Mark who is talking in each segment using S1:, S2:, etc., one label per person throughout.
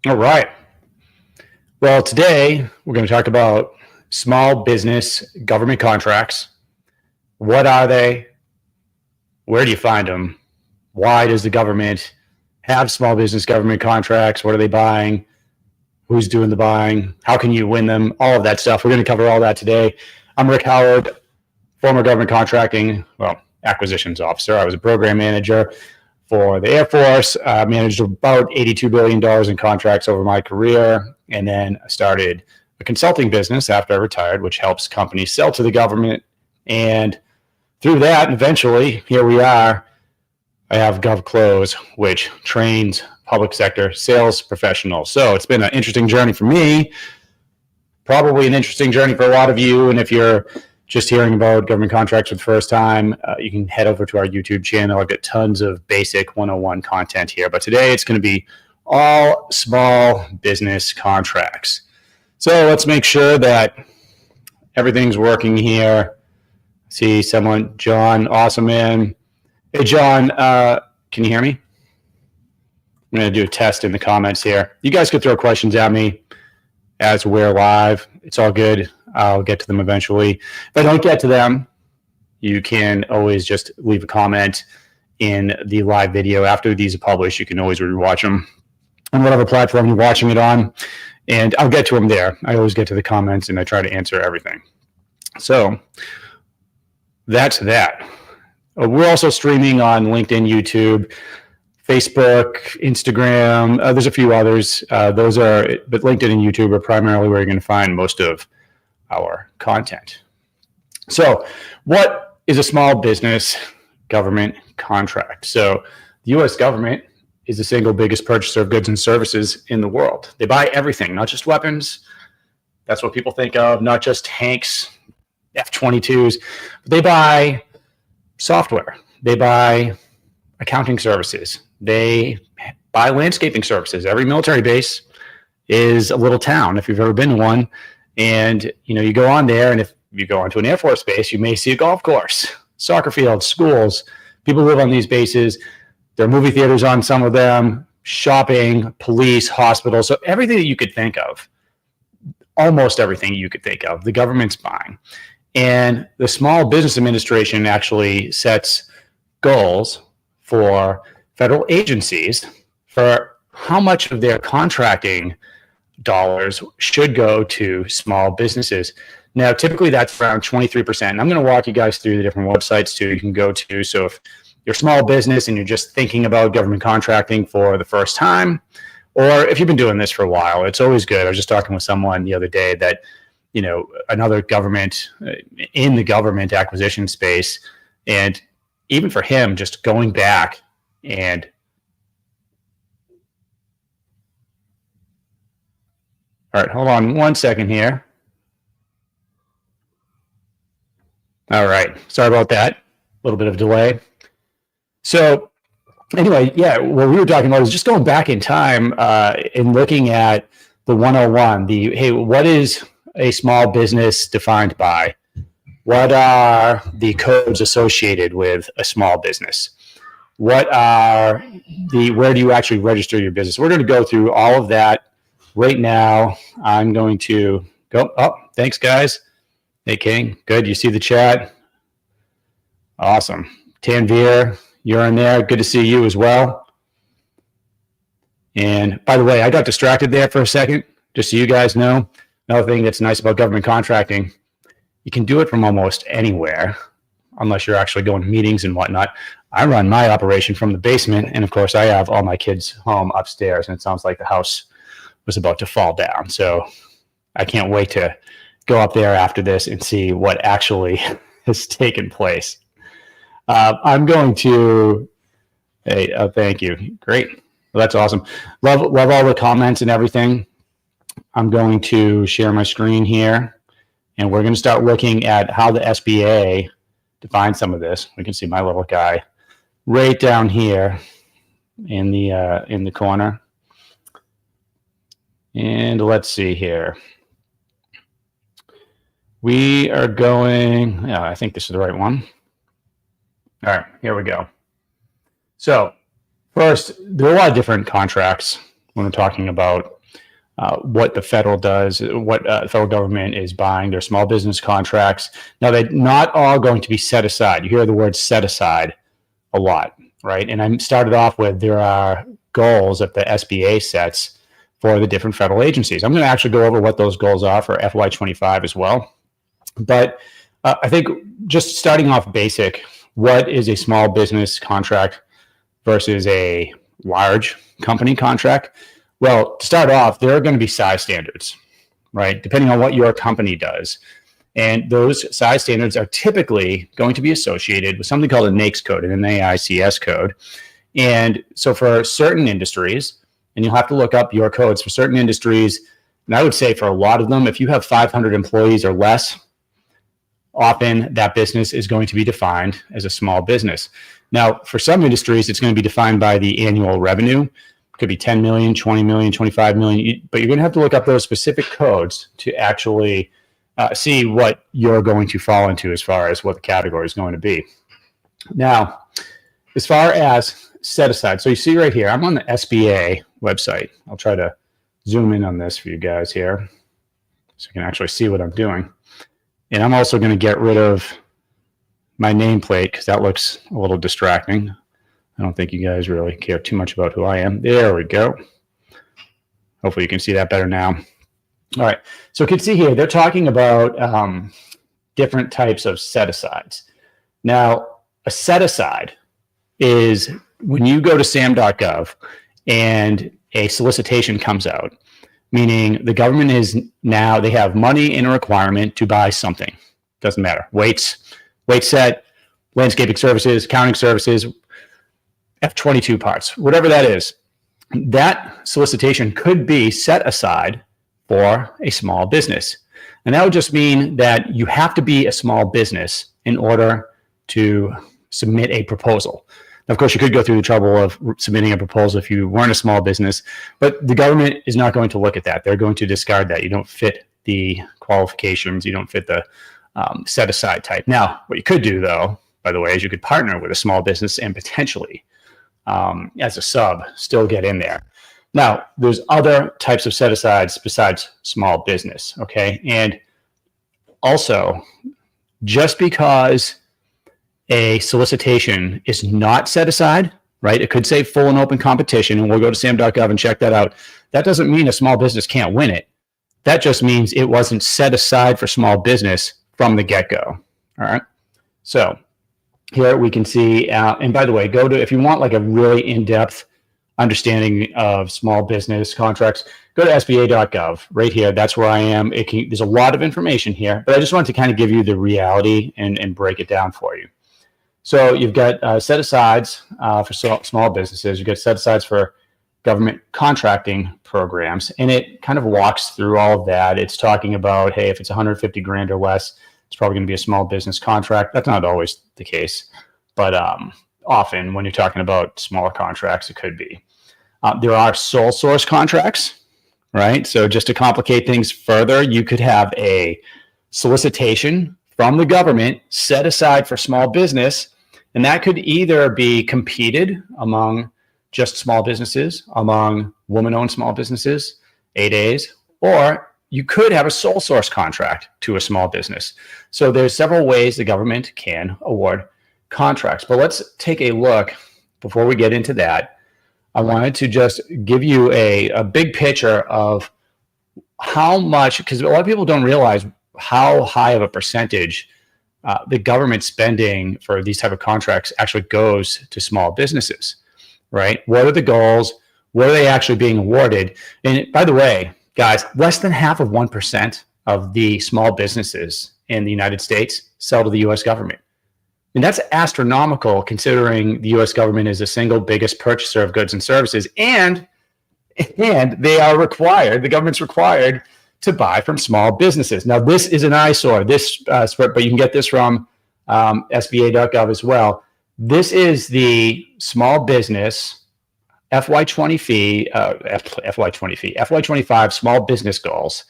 S1: All right. Well, today we're going to talk about small business government contracts. What are they? Where do you find them? Why does the government have small business government contracts? What are they buying? Who's doing the buying? How can you win them? All of that stuff. We're going to cover all that today. I'm Rick Howard, former government contracting, acquisitions officer. I was a program manager for the Air Force. I managed about $82 billion in contracts over my career. And then I started a consulting business after I retired, which helps companies sell to the government. And through that, and eventually, here we are, I have GovClose, which trains public sector sales professionals. So it's been an interesting journey for me, probably an interesting journey for a lot of you. And if you're just hearing about government contracts for the first time, you can head over to our YouTube channel. I've got tons of basic 101 content here. But today it's going to be all small business contracts. So let's make sure that everything's working here. See someone, John, awesome man. Hey, John, can you hear me? I'm going to do a test in the comments here. You guys could throw questions at me as we're live. It's all good. I'll get to them eventually. If I don't get to them, you can always just leave a comment in the live video. After these are published, you can always rewatch them on whatever platform you're watching it on, and I'll get to them there. I always get to the comments, and I try to answer everything. So that's that. We're also streaming on LinkedIn, YouTube, Facebook, Instagram. There's a few others. But LinkedIn and YouTube are primarily where you're going to find most of our content. So what is a small business government contract? So the U.S. government is the single biggest purchaser of goods and services in the world. They buy everything, not just weapons. That's what people think of, not just tanks, F-22s. But they buy software. They buy accounting services. They buy landscaping services. Every military base is a little town, if you've ever been to one. And, you go on there, and if you go onto an Air Force base, you may see a golf course, soccer fields, schools. People live on these bases. There are movie theaters on some of them, shopping, police, hospitals. So everything that you could think of, almost everything you could think of, the government's buying. And the Small Business Administration actually sets goals for federal agencies for how much of their contracting dollars should go to small businesses. Now, typically that's around 23%. And I'm going to walk you guys through the different websites too you can go to. So if you're a small business and you're just thinking about government contracting for the first time, or if you've been doing this for a while, it's always good. I was just talking with someone the other day that, another government in the government acquisition space. And even for him, just going back and all right, hold on one second here. All right, sorry about that. A little bit of delay. So anyway, yeah, what we were talking about is just going back in time and looking at the 101, hey, what is a small business defined by? What are the codes associated with a small business? Where do you actually register your business? We're going to go through all of that right now. I'm going to go. Oh, thanks, guys. Hey, King. Good. You see the chat? Awesome. Tanvir, you're in there. Good to see you as well. And by the way, I got distracted there for a second, just so you guys know. Another thing that's nice about government contracting, you can do it from almost anywhere, unless you're actually going to meetings and whatnot. I run my operation from the basement, and of course, I have all my kids home upstairs, and it sounds like the house was about to fall down. So I can't wait to go up there after this and see what actually has taken place. I'm going to, thank you. Great. Well, that's awesome. Love all the comments and everything. I'm going to share my screen here, and we're going to start looking at how the SBA defines some of this. We can see my little guy right down here in the corner. And let's see here. We are going, I think this is the right one. All right, here we go. So first, there are a lot of different contracts when we're talking about what the federal does, what the federal government is buying, their small business contracts. Now, they're not all going to be set aside. You hear the word set aside a lot, right? And I started off with there are goals that the SBA sets for the different federal agencies. I'm going to actually go over what those goals are for FY25 as well. But I think just starting off basic, what is a small business contract versus a large company contract? Well, to start off, there are going to be size standards, right? Depending on what your company does. And those size standards are typically going to be associated with something called a NAICS code, an NAICS code. And so for certain industries, and you'll have to look up your codes for certain industries, and I would say for a lot of them, if you have 500 employees or less, often that business is going to be defined as a small business. Now, for some industries, it's going to be defined by the annual revenue. It could be 10 million, 20 million, 25 million, but you're going to have to look up those specific codes to actually see what you're going to fall into as far as what the category is going to be. Now, as far as set aside, so you see right here, I'm on the SBA website. I'll try to zoom in on this for you guys here so you can actually see what I'm doing. And I'm also going to get rid of my nameplate because that looks a little distracting. I don't think you guys really care too much about who I am. There we go. Hopefully you can see that better now. All right. So you can see here, they're talking about different types of set-asides. Now, a set-aside is when you go to USAspending.gov and a solicitation comes out, meaning the government is now, they have money in a requirement to buy something. Doesn't matter. Weight set, landscaping services, accounting services, F-22 parts, whatever that is. That solicitation could be set aside for a small business. And that would just mean that you have to be a small business in order to submit a proposal. Now, of course, you could go through the trouble of submitting a proposal if you weren't a small business, but the government is not going to look at that. They're going to discard that. You don't fit the qualifications. You don't fit the set aside type. Now, what you could do, though, by the way, is you could partner with a small business and potentially, as a sub, still get in there. Now, there's other types of set-asides besides small business, okay? And also, just because a solicitation is not set aside, right? It could say full and open competition, and we'll go to USAspending.gov and check that out. That doesn't mean a small business can't win it. That just means it wasn't set aside for small business from the get-go, all right? So here we can see, and by the way, go to, if you want like a really in-depth understanding of small business contracts, go to SBA.gov right here. That's where I am. There's a lot of information here, but I just wanted to kind of give you the reality and break it down for you. So you've got set-asides for small businesses. You've got set-asides for government contracting programs, and it kind of walks through all of that. It's talking about, hey, if it's 150 grand or less, it's probably going to be a small business contract. That's not always the case, but often when you're talking about smaller contracts, it could be. There are sole source contracts, right? So just to complicate things further, you could have a solicitation from the government set aside for small business, and that could either be competed among just small businesses, among woman-owned small businesses, 8As, or you could have a sole source contract to a small business. So there's several ways the government can award contracts. But let's take a look before we get into that. I wanted to just give you a big picture of how much, because a lot of people don't realize how high of a percentage the government spending for these type of contracts actually goes to small businesses, right? What are the goals? What are they actually being awarded? And by the way, guys, less than half of 1% of the small businesses in the United States sell to the U.S. government. And that's astronomical considering the U.S. government is the single biggest purchaser of goods and services, and they are required, the government's required to buy from small businesses. Now, this is an eyesore, but you can get this from SBA.gov as well. This is the small business FY25 small business goals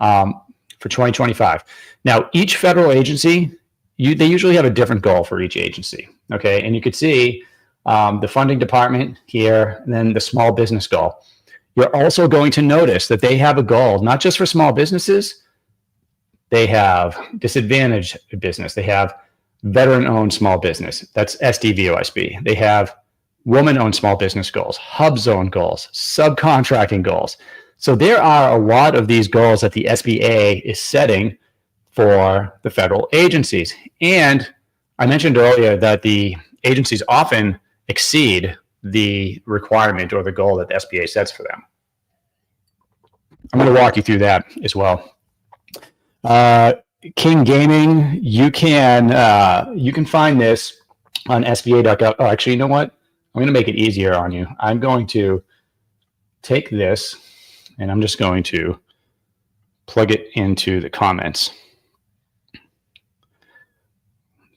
S1: for 2025. Now, each federal agency, they usually have a different goal for each agency, okay? And you could see the funding department here, and then the small business goal. you're also going to notice that they have a goal, not just for small businesses. They have disadvantaged business. They have veteran-owned small business. That's SDVOSB. They have woman-owned small business goals, hub zone goals, subcontracting goals. So there are a lot of these goals that the SBA is setting for the federal agencies. And I mentioned earlier that the agencies often exceed the requirement or the goal that the SBA sets for them. I'm going to walk you through that as well. King Gaming, you can find this on SBA.gov. Oh, actually, you know what? I'm going to make it easier on you. I'm going to take this and I'm just going to plug it into the comments.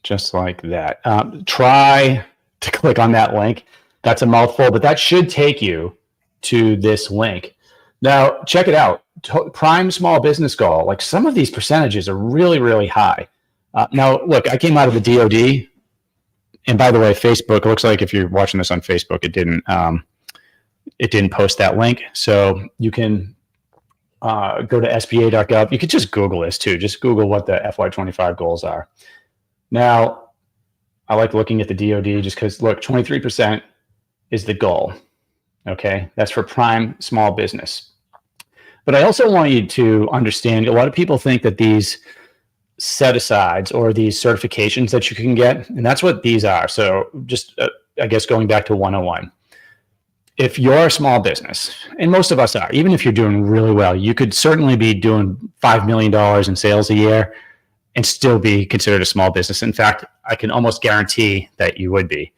S1: Just like that. Try to click on that link. That's a mouthful, but that should take you to this link. Now, check it out. Prime small business goal. Like some of these percentages are really, really high. Now, look, I came out of the DoD. And by the way, Facebook, it looks like if you're watching this on Facebook, it didn't post that link. So you can go to SBA.gov. You could just Google this too. Just Google what the FY25 goals are. Now, I like looking at the DoD just because, look, 23% is the goal. Okay, that's for prime small business. But I also want you to understand, a lot of people think that these set-asides or these certifications that you can get, and that's what these are. So just, I guess, going back to 101. If you're a small business, and most of us are, even if you're doing really well, you could certainly be doing $5 million in sales a year and still be considered a small business. In fact, I can almost guarantee that you would be.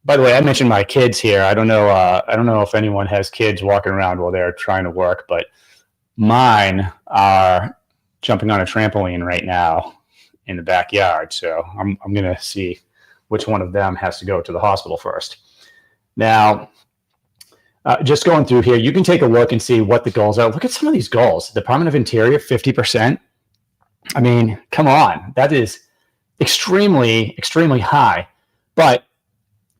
S1: By the way, I mentioned my kids here. I don't know if anyone has kids walking around while they're trying to work, but mine are jumping on a trampoline right now in the backyard. So I'm going to see which one of them has to go to the hospital first. Now, just going through here, you can take a look and see what the goals are. Look at some of these goals. Department of Interior, 50%. I mean, come on. That is extremely, extremely high. But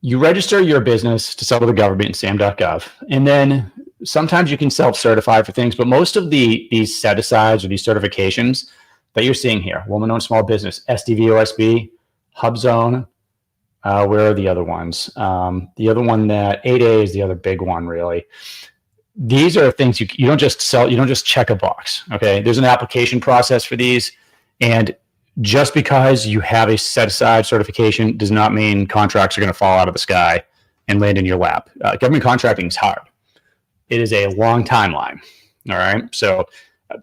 S1: you register your business to sell to the government in SAM.gov, and then sometimes you can self-certify for things, but most of these set-asides or these certifications that you're seeing here, woman-owned small business, SDVOSB, HubZone, where are the other ones? The other one, that 8A is the other big one, really. These are things you don't just sell, you don't just check a box, okay? There's an application process for these, and just because you have a set-aside certification does not mean contracts are going to fall out of the sky and land in your lap. Government contracting is hard. It is a long timeline, all right? So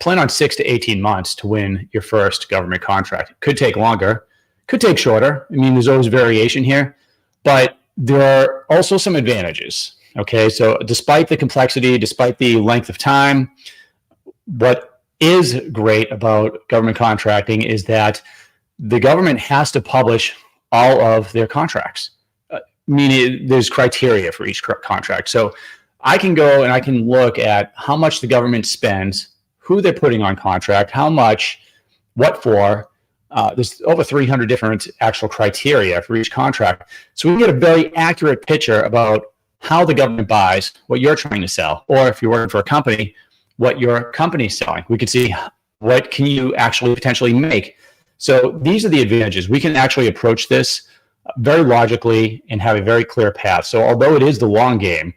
S1: plan on 6 to 18 months to win your first government contract. It could take longer, could take shorter. I mean, there's always variation here, but there are also some advantages, okay? So despite the complexity, despite the length of time, what is great about government contracting is that the government has to publish all of their contracts, meaning there's criteria for each contract. So I can go and I can look at how much the government spends, who they're putting on contract, how much, what for. There's over 300 different actual criteria for each contract. So we can get a very accurate picture about how the government buys what you're trying to sell, or if you're working for a company, what your company's selling. We can see what can you actually potentially make. So these are the advantages. We can actually approach this very logically and have a very clear path. So although it is the long game,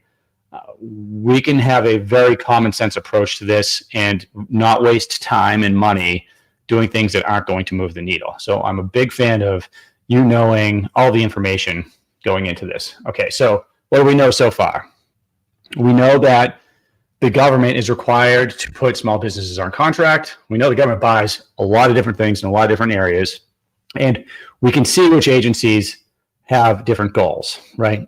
S1: we can have a very common sense approach to this and not waste time and money doing things that aren't going to move the needle. So I'm a big fan of you knowing all the information going into this. Okay, so what do we know so far? We know that the government is required to put small businesses on contract. We know the government buys a lot of different things in a lot of different areas. And we can see which agencies have different goals, right?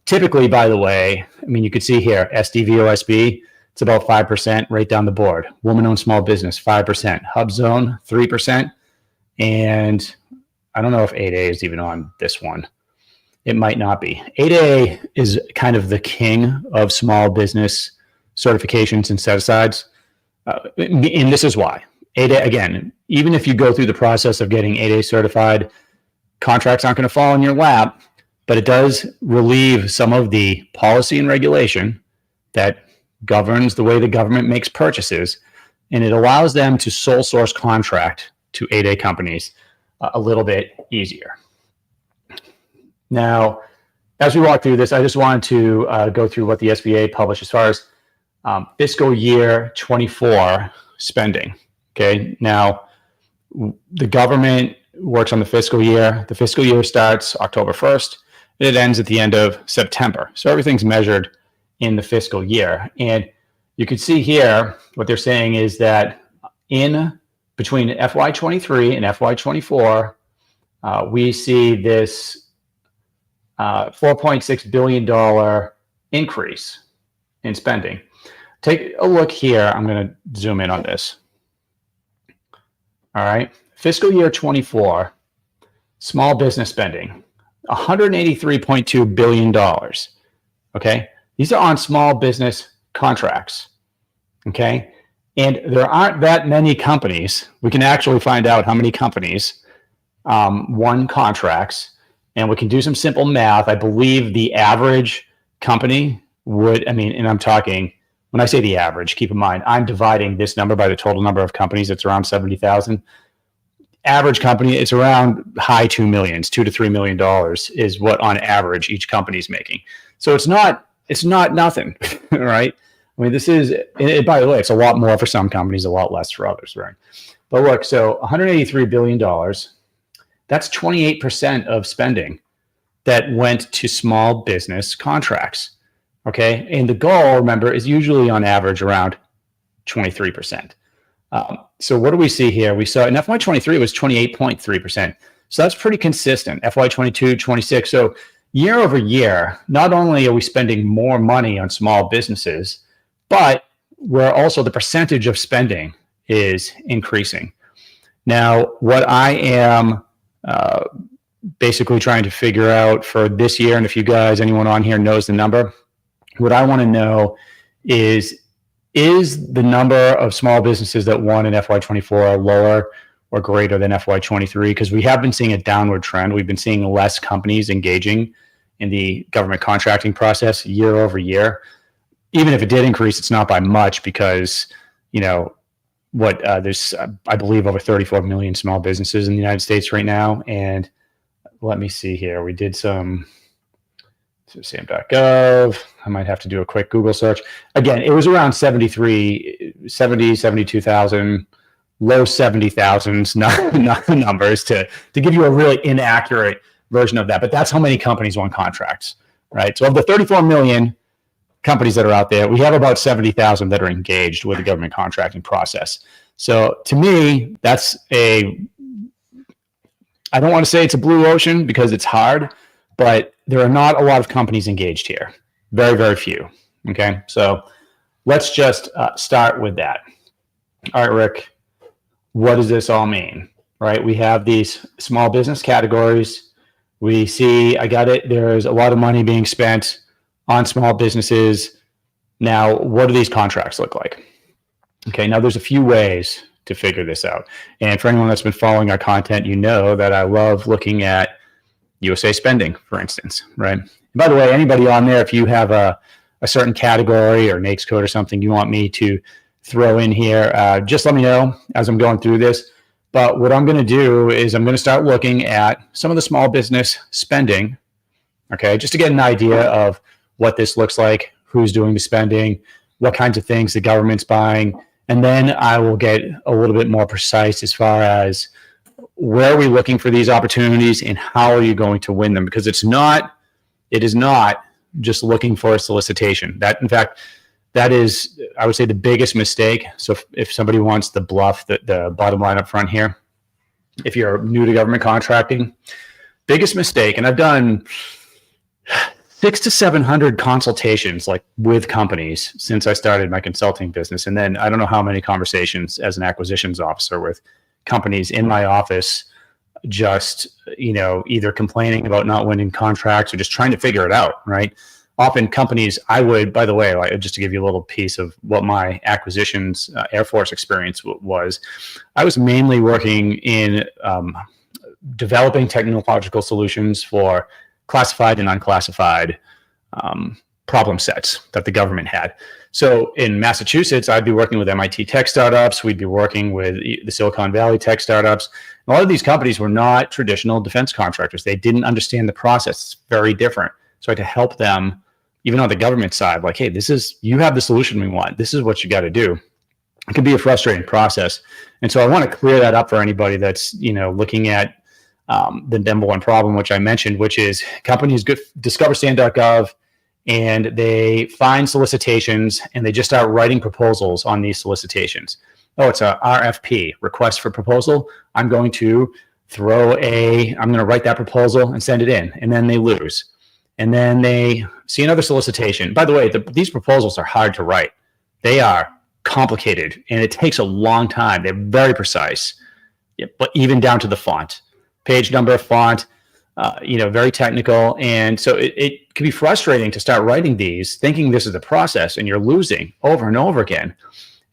S1: Typically, by the way, I mean, you could see here, SDVOSB, it's about 5% right down the board. Woman-owned small business, 5%. HubZone, 3%. And I don't know if 8A is even on this one. It might not be. 8A is kind of the king of small business certifications and set-asides. And this is why. 8A, again, even if you go through the process of getting 8A certified, contracts aren't going to fall in your lap, but it does relieve some of the policy and regulation that governs the way the government makes purchases, and it allows them to sole source contract to 8A companies a little bit easier. Now, as we walk through this, I just wanted to go through what the SBA published as far as fiscal year 24 spending. Okay, now the government works on the fiscal year. The fiscal year starts October 1st. It ends at the end of September. So everything's measured in the fiscal year. And you can see here, what they're saying is that in between FY23 and FY24, we see this $4.6 billion increase in spending. Take a look here. I'm going to zoom in on this. All right. Fiscal year 24, small business spending, $183.2 billion. Okay. These are on small business contracts. Okay. And there aren't that many companies. We can actually find out how many companies won contracts, and we can do some simple math. I believe the average company would, and I'm talking, when I say the average, keep in mind, I'm dividing this number by the total number of companies. It's around 70,000. Average company, it's around high 2 millions, $2 to $3 million is what on average each company is making. So it's not nothing, right? I mean, this is, by the way, it's a lot more for some companies, a lot less for others, right? But look, so $183 billion, that's 28% of spending that went to small business contracts, okay? And the goal, remember, is usually on average around 23%. So what do we see here? We saw in FY23 it was 28.3%. So that's pretty consistent. FY22, 26. So year over year, not only are we spending more money on small businesses, but we're also, the percentage of spending is increasing. Now, what I am basically trying to figure out for this year, and if you guys, anyone on here knows the number, what I want to know is the number of small businesses that won in FY24 lower or greater than FY23? Because we have been seeing a downward trend. We've been seeing less companies engaging in the government contracting process year over year. Even if it did increase, it's not by much because, there's, I believe, over 34 million small businesses in the United States right now. And let me see here. We did some USAspending.gov. I might have to do a quick Google search. Again, it was around 72,000, low 70,000s numbers to give you a really inaccurate version of that. But that's how many companies won contracts, right? So of the 34 million companies that are out there, we have about 70,000 that are engaged with the government contracting process. So to me, that's I don't want to say it's a blue ocean because it's hard, but there are not a lot of companies engaged here. Very, very few. Okay. So let's just start with that. All right, Rick, what does this all mean? Right. We have these small business categories. We see, I got it. There's a lot of money being spent on small businesses. Now, what do these contracts look like? Okay. Now there's a few ways to figure this out. And for anyone that's been following our content, you know that I love looking at USA Spending, for instance, right? And by the way, anybody on there, if you have a certain category or NAICS code or something you want me to throw in here, just let me know as I'm going through this. But what I'm going to do is I'm going to start looking at some of the small business spending, okay, just to get an idea of what this looks like, who's doing the spending, what kinds of things the government's buying, and then I will get a little bit more precise as far as where are we looking for these opportunities and how are you going to win them? Because it is not just looking for a solicitation. That, in fact, that is, I would say, the biggest mistake. So if somebody wants to bluff the bottom line up front here, if you're new to government contracting, biggest mistake, and I've done 600 to 700 consultations like with companies since I started my consulting business. And then I don't know how many conversations as an acquisitions officer with companies in my office, just, either complaining about not winning contracts or just trying to figure it out, right? Often companies, by the way, just to give you a little piece of what my acquisitions Air Force experience was, I was mainly working in developing technological solutions for classified and unclassified problem sets that the government had. So in Massachusetts, I'd be working with MIT tech startups. We'd be working with the Silicon Valley tech startups. A lot of these companies were not traditional defense contractors. They didn't understand the process. It's very different. So I had to help them, even on the government side, like, hey, you have the solution we want. This is what you got to do. It can be a frustrating process. And so I want to clear that up for anybody that's, looking at the number one problem, which I mentioned, which is companies discover USAspending.gov, and they find solicitations and they just start writing proposals on these solicitations. Oh, it's a RFP, request for proposal. I'm going to write that proposal and send it in, and then they lose. And then they see another solicitation. By the way, these proposals are hard to write. They are complicated, and it takes a long time. They're very precise, but even down to the font, page number, font, very technical. And so it can be frustrating to start writing these, thinking this is the process, and you're losing over and over again.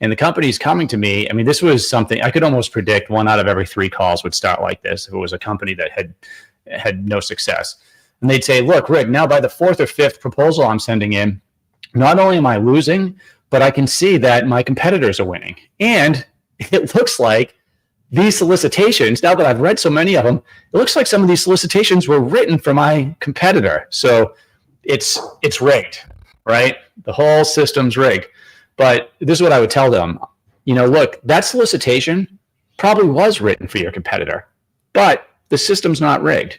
S1: And the company's coming to me. I mean, this was something I could almost predict. 1 out of every 3 calls would start like this if it was a company that had no success. And they'd say, look, Rick, now by the 4th or 5th proposal I'm sending in, not only am I losing, but I can see that my competitors are winning. And it looks like these solicitations, now that I've read so many of them, it looks like some of these solicitations were written for my competitor. So it's rigged, right? The whole system's rigged. But this is what I would tell them. Look, that solicitation probably was written for your competitor, but the system's not rigged.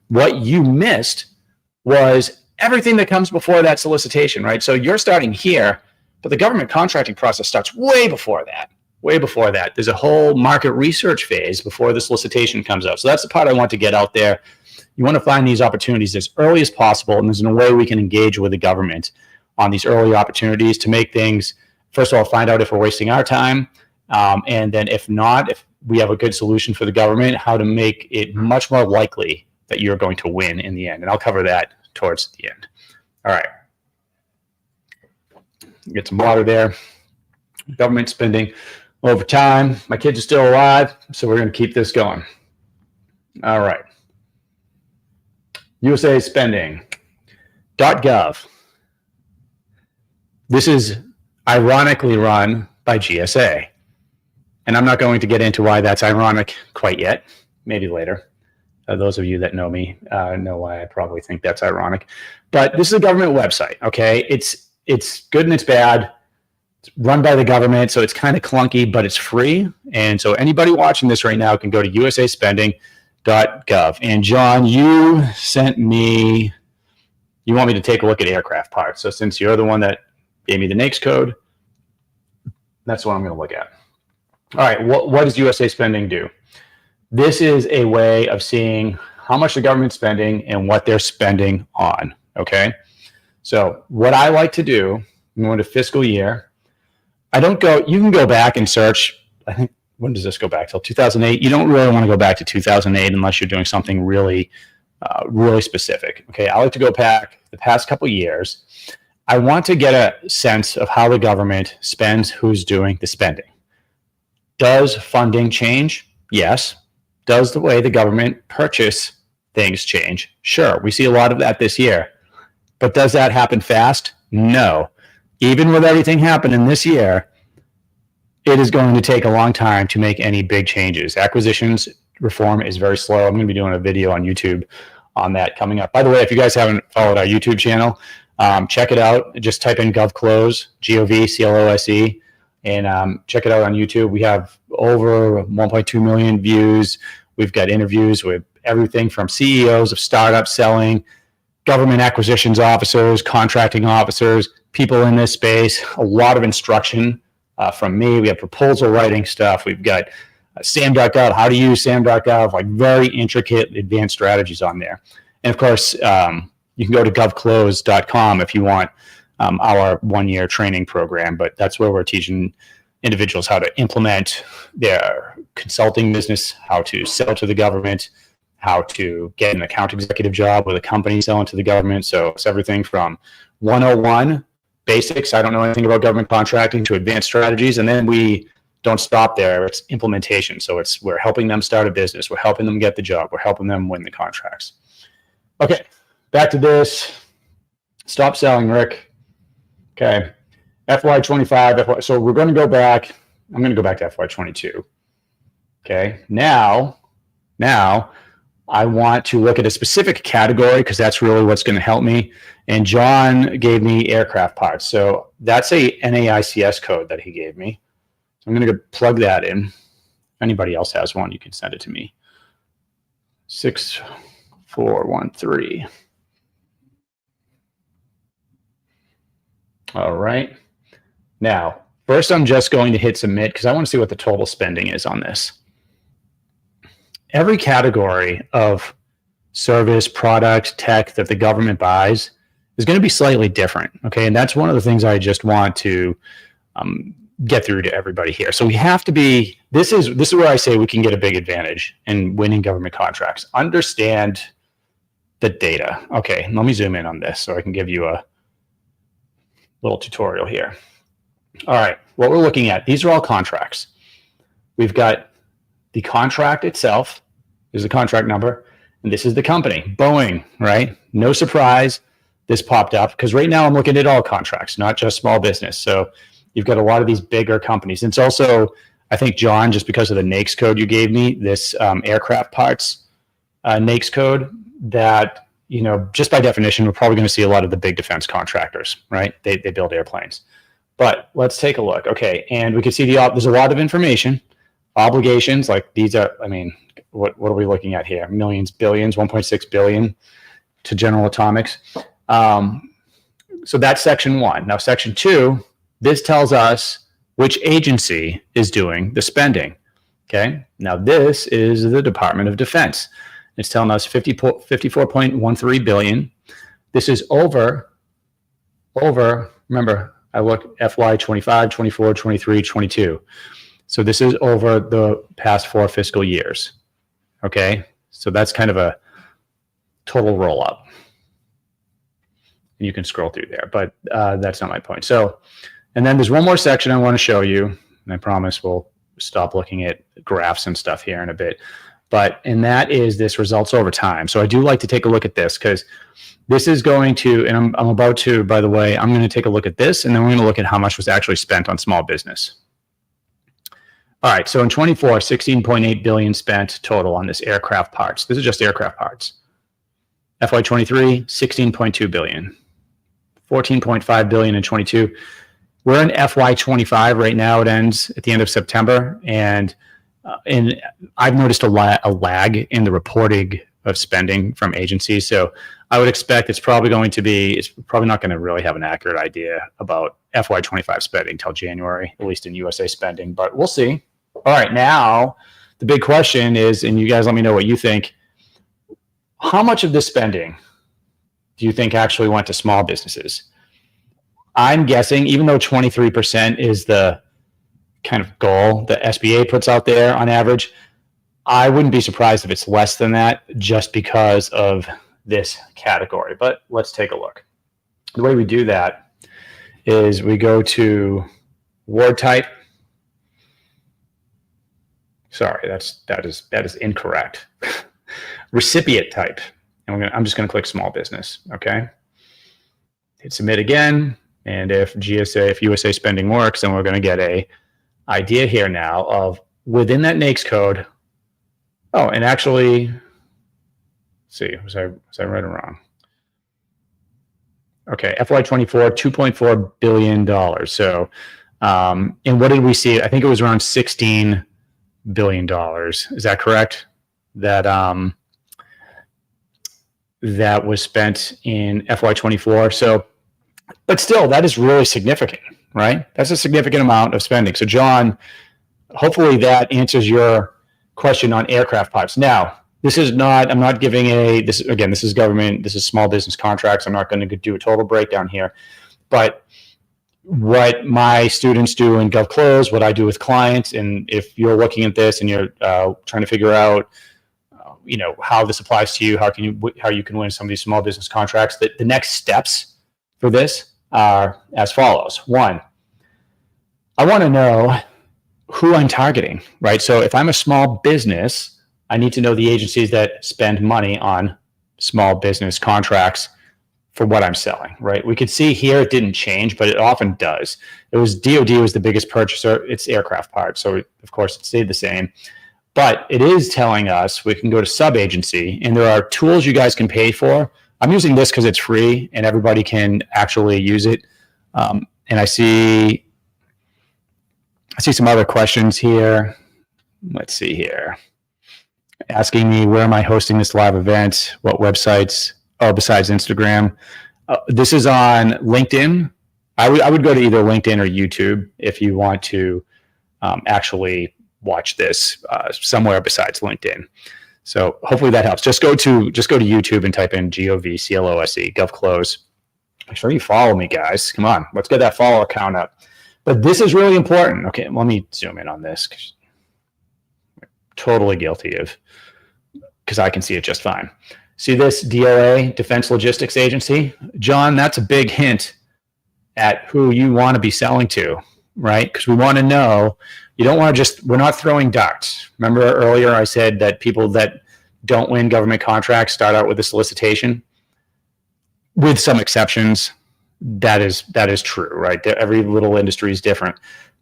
S1: What you missed was everything that comes before that solicitation, right? So you're starting here, but the government contracting process starts way before that. Way before that. There's a whole market research phase before the solicitation comes out. So that's the part I want to get out there. You want to find these opportunities as early as possible, and there's no way we can engage with the government on these early opportunities to make things, first of all, find out if we're wasting our time, and then if not, if we have a good solution for the government, how to make it much more likely that you're going to win in the end. And I'll cover that towards the end. All right. Get some water there. Government spending over time. My kids are still alive, so we're going to keep this going. All right. USAspending.gov. This is ironically run by GSA. And I'm not going to get into why that's ironic quite yet. Maybe later. Those of you that know me know why I probably think that's ironic. But this is a government website, okay? It's good and it's bad. It's run by the government, so it's kind of clunky, but it's free. And so anybody watching this right now can go to USAspending.gov. And John, you want me to take a look at aircraft parts. So since you're the one that gave me the NAICS code, that's what I'm going to look at. All right, what does USA Spending do? This is a way of seeing how much the government's spending and what they're spending on, okay? So what I like to do, I'm going to fiscal year. You can go back and search, I think, when does this go back till? 2008. You don't really want to go back to 2008 unless you're doing something really, really specific, okay? I like to go back the past couple years. I want to get a sense of how the government spends, who's doing the spending. Does funding change? Yes. Does the way the government purchase things change? Sure. We see a lot of that this year. But does that happen fast? No. Even with everything happening this year, it is going to take a long time to make any big changes. Acquisitions reform is very slow. I'm going to be doing a video on YouTube on that coming up. By the way, if you guys haven't followed our YouTube channel, check it out. Just type in GovClose, GovClose, and check it out on YouTube. We have over 1.2 million views. We've got interviews with everything from CEOs of startups selling, government acquisitions officers, contracting officers, people in this space, a lot of instruction from me. We have proposal writing stuff. We've got SAM.gov, how to use SAM.gov, like very intricate advanced strategies on there. And of course, you can go to govclose.com if you want our 1-year training program, but that's where we're teaching individuals how to implement their consulting business, how to sell to the government, how to get an account executive job with a company selling to the government. So it's everything from 101 basics, I don't know anything about government contracting, to advanced strategies. And then we don't stop there. It's implementation. So we're helping them start a business. We're helping them get the job. We're helping them win the contracts. Okay, back to this. Stop selling, Rick. Okay. FY25. So we're going to go back. I'm going to go back to FY22. Okay. Now I want to look at a specific category because that's really what's going to help me. And John gave me aircraft parts. So that's a NAICS code that he gave me. So I'm going to plug that in. If anybody else has one, you can send it to me. 6413. All right. Now, first I'm just going to hit submit because I want to see what the total spending is on this. Every category of service, product, tech that the government buys is going to be slightly different. Okay. And that's one of the things I just want to get through to everybody here. So we have to be, this is where I say we can get a big advantage in winning government contracts. Understand the data. Okay. Let me zoom in on this so I can give you a little tutorial here. All right. What we're looking at, these are all contracts. We've got the contract itself. Is the contract number, and this is the company, Boeing, right? No surprise, this popped up because right now I'm looking at all contracts, not just small business. So you've got a lot of these bigger companies. It's also, I think, John, just because of the NAICS code you gave me, this aircraft parts NAICS code that, you know, just by definition, we're probably going to see a lot of the big defense contractors, right? They build airplanes. But let's take a look. Okay, and we can see there's a lot of information, obligations, like these are, I mean, what are we looking at here? Millions, billions, 1.6 billion to General Atomics. So that's section 1. Now, section 2, this tells us which agency is doing the spending. Okay. Now, this is the Department of Defense. It's telling us 54.13 billion. This is over, remember, I look FY 25, 24, 23, 22. So this is over the past 4 fiscal years. Okay, so that's kind of a total roll up. You can scroll through there, but that's not my point. So, and then there's one more section I want to show you, and I promise we'll stop looking at graphs and stuff here in a bit. And that is this results over time. So I do like to take a look at this because this is going to, and I'm about to, by the way, I'm going to take a look at this, and then we're going to look at how much was actually spent on small business. All right, so in 24, 16.8 billion spent total on this aircraft parts. This is just aircraft parts. FY23, 16.2 billion. 14.5 billion in 22. We're in FY25 right now. It ends at the end of September, and I've noticed a lag in the reporting of spending from agencies. So I would expect it's probably not going to really have an accurate idea about FY25 spending till January, at least in USA spending, but we'll see. All right, now the big question is, and you guys let me know what you think, how much of this spending do you think actually went to small businesses? I'm guessing, even though 23% is the kind of goal the SBA puts out there on average, I wouldn't be surprised if it's less than that just because of this category. But let's take a look. The way we do that is we go to ward type. Sorry, that is incorrect. Recipient type. And I'm just going to click small business. Okay. Hit submit again. And if USA spending works, then we're going to get a idea here now of within that NAICS code. Oh, and actually, let's see, was I right or wrong? Okay, FY24, $2.4 billion. So, and what did we see? I think it was around $16 billion. Is that correct? That that was spent in FY24. So, but still, that is really significant, right? That's a significant amount of spending. So, John, hopefully that answers your question on aircraft parts. Now, this is not, I'm not giving this is government, this is small business contracts. I'm not going to do a total breakdown here. But what my students do in GovClose, what I do with clients, and if you're looking at this and you're trying to figure out, how this applies to you, how you can win some of these small business contracts, the next steps for this are as follows. 1, I want to know who I'm targeting, right? So if I'm a small business, I need to know the agencies that spend money on small business contracts for what I'm selling, right? We could see here it didn't change, but it often does. It was DoD was the biggest purchaser. It's aircraft parts, so of course it stayed the same. But it is telling us we can go to sub-agency, and there are tools you guys can pay for. I'm using this because it's free and everybody can actually use it. And I see some other questions here. Let's see here. Asking me, where am I hosting this live event? What websites? Oh, besides Instagram. This is on LinkedIn. I would go to either LinkedIn or YouTube if you want to actually watch this somewhere besides LinkedIn. So hopefully that helps. Just go to YouTube and type in GOVCLOSE, GovClose. Make sure you follow me, guys. Come on, let's get that follower count up. But this is really important. Okay, let me zoom in on this. I'm totally guilty of, because I can see it just fine. See this DLA, Defense Logistics Agency? John, that's a big hint at who you want to be selling to, right? Because we want to know, you don't want to just, we're not throwing darts. Remember earlier I said that people that don't win government contracts start out with a solicitation? With some exceptions, that is true, right? Every little industry is different.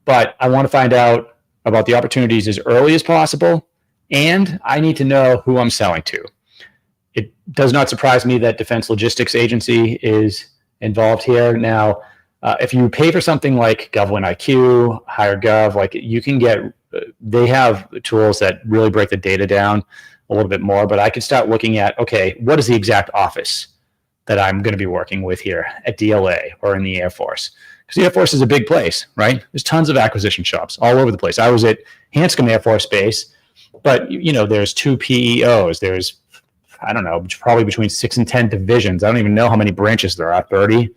S1: But I want to find out about the opportunities as early as possible, and I need to know who I'm selling to. It does not surprise me that Defense Logistics Agency is involved here. Now, if you pay for something like GovWin IQ, HireGov, like you can get, they have tools that really break the data down a little bit more, but I could start looking at, okay, what is the exact office that I'm going to be working with here at DLA or in the Air Force? Because the Air Force is a big place, right? There's tons of acquisition shops all over the place. I was at Hanscom Air Force Base, but there's 2 PEOs. There's, I don't know, probably between 6 and 10 divisions. I don't even know how many branches there are, 30.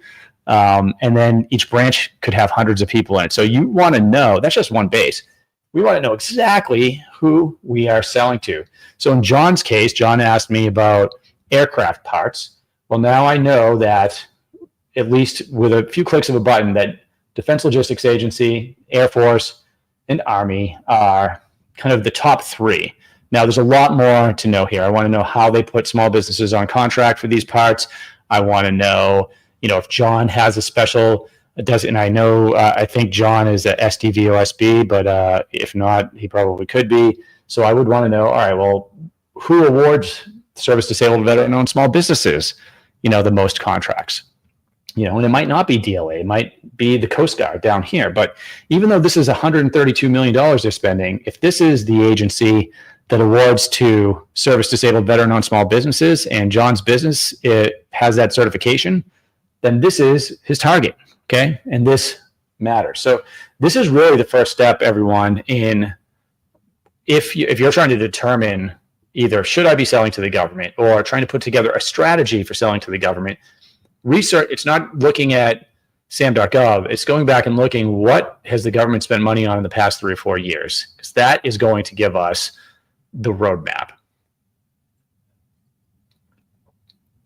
S1: And then each branch could have hundreds of people in it. So you want to know, that's just one base. We want to know exactly who we are selling to. So in John's case, John asked me about aircraft parts. Well, now I know that, at least with a few clicks of a button, that Defense Logistics Agency, Air Force, and Army are kind of the top 3. Now, there's a lot more to know here. I want to know how they put small businesses on contract for these parts. I want to know, if John has a special, and I know, I think John is a SDVOSB, but if not, he probably could be. So I would want to know, all right, well, who awards service disabled veteran-owned small businesses, the most contracts? And it might not be DLA, it might be the Coast Guard down here. But even though this is $132 million they're spending, if this is the agency that awards to service disabled veteran-owned small businesses, and John's business, it has that certification, then this is his target, okay? And this matters. So this is really the first step, everyone, in if you're trying to determine either should I be selling to the government or trying to put together a strategy for selling to the government. Research, it's not looking at SAM.gov, it's going back and looking what has the government spent money on in the past 3 or 4 years, because that is going to give us the roadmap.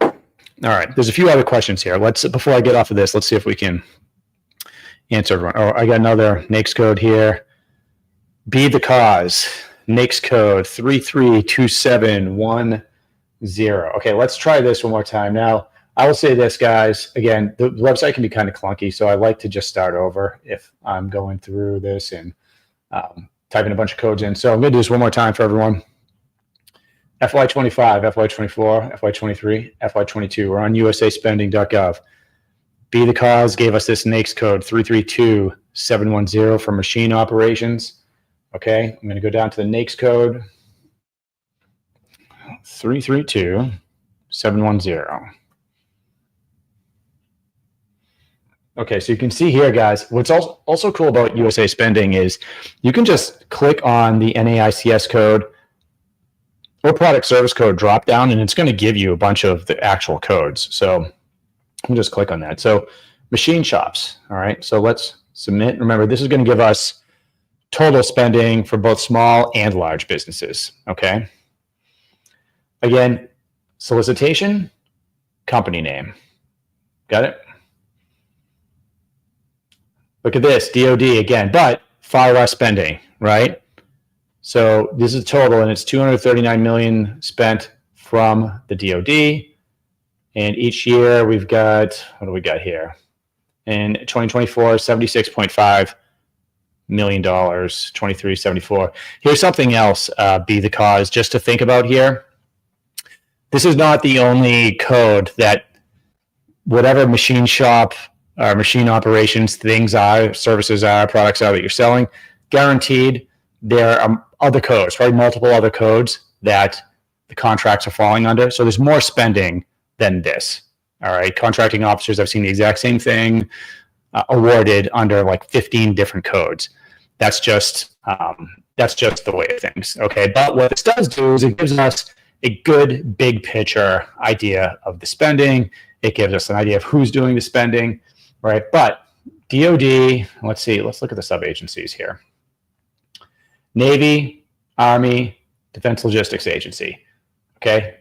S1: All right, there's a few other questions here. Before I get off of this, let's see if we can answer everyone. Oh, I got another NAICS code here. Be the cause. NAICS code 332710. Okay, let's try this one more time. Now, I will say this, guys. Again, the website can be kind of clunky, so I like to just start over if I'm going through this and typing a bunch of codes in. So I'm going to do this one more time for everyone. FY25, FY24, FY23, FY22. We're on USAspending.gov. Be the cause gave us this NAICS code 332710 for machine operations. Okay, I'm going to go down to the NAICS code 332710. Okay, so you can see here, guys, what's also cool about USA Spending is you can just click on the NAICS code or product service code drop down, and it's going to give you a bunch of the actual codes. So we'll just click on that. So machine shops. All right, so let's submit. Remember, this is going to give us total spending for both small and large businesses. Okay. Again, solicitation, company name. Got it? Look at this, DOD again, but far less spending, right? So this is total, and it's $239 million spent from the DOD, And each year we've got, what do we got here? In 2024, $76.5 million, 2374. Here's something else, be the cause, just to think about here. This is not the only code that whatever machine shop or machine operations things are, services are, products are that you're selling, guaranteed there are other codes, probably multiple other codes that the contracts are falling under. So there's more spending than this. All right. Contracting officers, I've seen the exact same thing awarded under like 15 different codes. That's just the way of things. Okay. But what this does do is it gives us a good big picture idea of the spending. It gives us an idea of who's doing the spending, right? But DoD, let's look at the sub-agencies here. Navy, Army, Defense Logistics Agency, okay?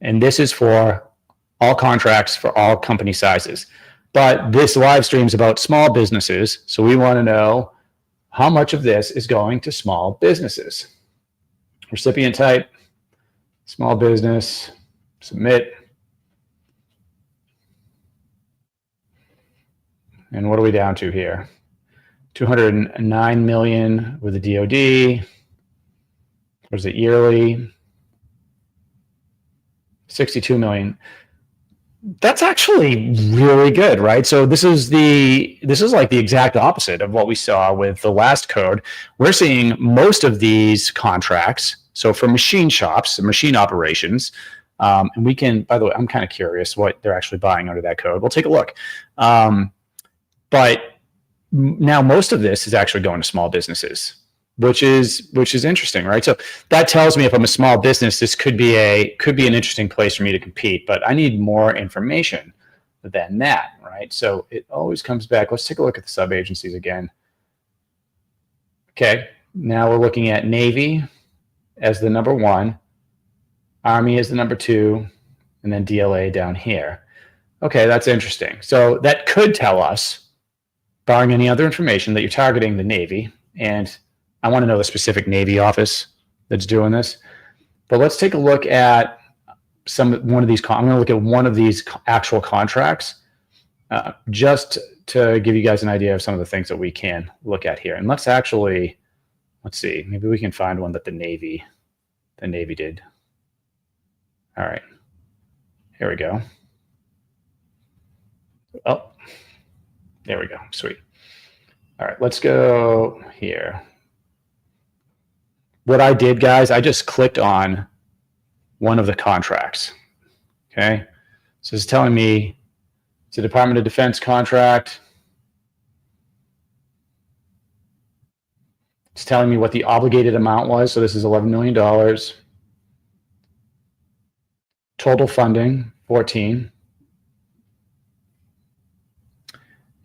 S1: And this is for all contracts for all company sizes. But this live stream is about small businesses, so we want to know how much of this is going to small businesses. Recipient type, small business, submit. And what are we down to here? 209 million with the DoD. What is it yearly? 62 million. That's actually really good, right? So this is like the exact opposite of what we saw with the last code. We're seeing most of these contracts. So for machine shops, machine operations, and we can, by the way, I'm kind of curious what they're actually buying under that code. We'll take a look. But now most of this is actually going to small businesses, which is interesting, right? So that tells me if I'm a small business, this could be an interesting place for me to compete, but I need more information than that, right? So it always comes back. Let's take a look at the sub-agencies again. Okay, now we're looking at Navy as the number 1, Army as the number 2, and then DLA down here. Okay, that's interesting. So that could tell us, barring any other information, that you're targeting the Navy, and I want to know the specific Navy office that's doing this. But let's take a look at one of these. I'm going to look at one of these actual contracts, just to give you guys an idea of some of the things that we can look at here. And let's see, maybe we can find one that the Navy did. All right, here we go. Oh, there we go. Sweet. All right, let's go here. What I did, guys, I just clicked on one of the contracts. Okay, so it's telling me it's a Department of Defense contract. It's telling me what the obligated amount was. So this is $11 million. Total funding, 14.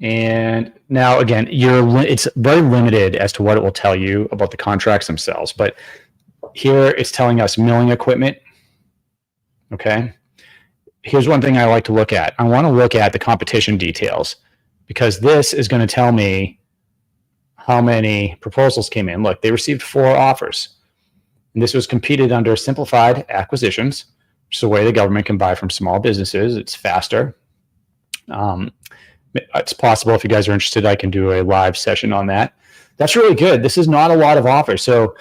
S1: And now, again, it's very limited as to what it will tell you about the contracts themselves. But here it's telling us milling equipment. Okay. Here's one thing I like to look at. I want to look at the competition details, because this is going to tell me how many proposals came in. Look, they received 4 offers. And this was competed under simplified acquisitions, which is a way the government can buy from small businesses. It's faster. It's possible, if you guys are interested, I can do a live session on that. That's really good. This is not a lot of offers. So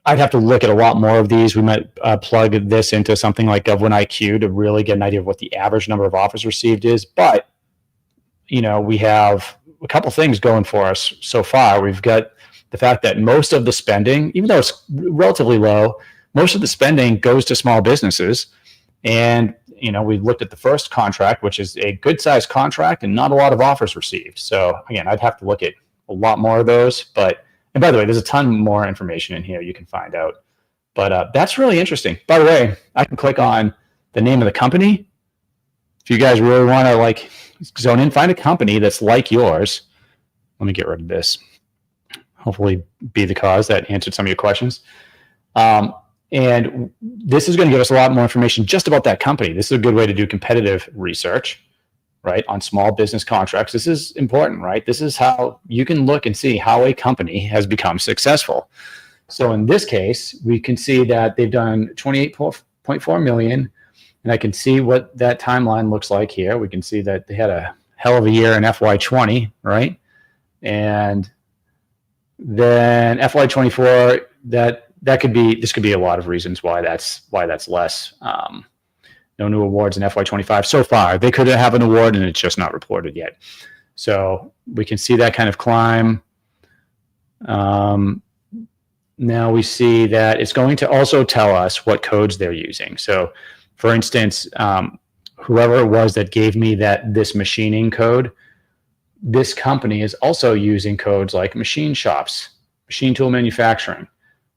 S1: I'd have to look at a lot more of these. We might plug this into something like GovWinIQ to really get an idea of what the average number of offers received is. But, you know, we have a couple things going for us so far. We've got the fact that most of the spending, even though it's relatively low, most of the spending goes to small businesses. And you know, we looked at the first contract, which is a good sized contract and not a lot of offers received. So again, I'd have to look at a lot more of those. And by the way, there's a ton more information in here you can find out. But that's really interesting. By the way, I can click on the name of the company. If you guys really want to like zone in, find a company that's like yours. Let me get rid of this. Hopefully be the cause that answered some of your questions. And this is going to give us a lot more information just about that company. This is a good way to do competitive research, right, on small business contracts. This is important, right? This is how you can look and see how a company has become successful. So in this case, we can see that they've done 28.4 million And I can see what that timeline looks like here. We can see that they had a hell of a year in FY20, right? And then FY24, this could be a lot of reasons why that's less. No new awards in FY25 so far. They could have an award and it's just not reported yet. So we can see that kind of climb. Now we see that it's going to also tell us what codes they're using. So for instance, whoever it was that gave me this machining code, this company is also using codes like machine shops, machine tool manufacturing,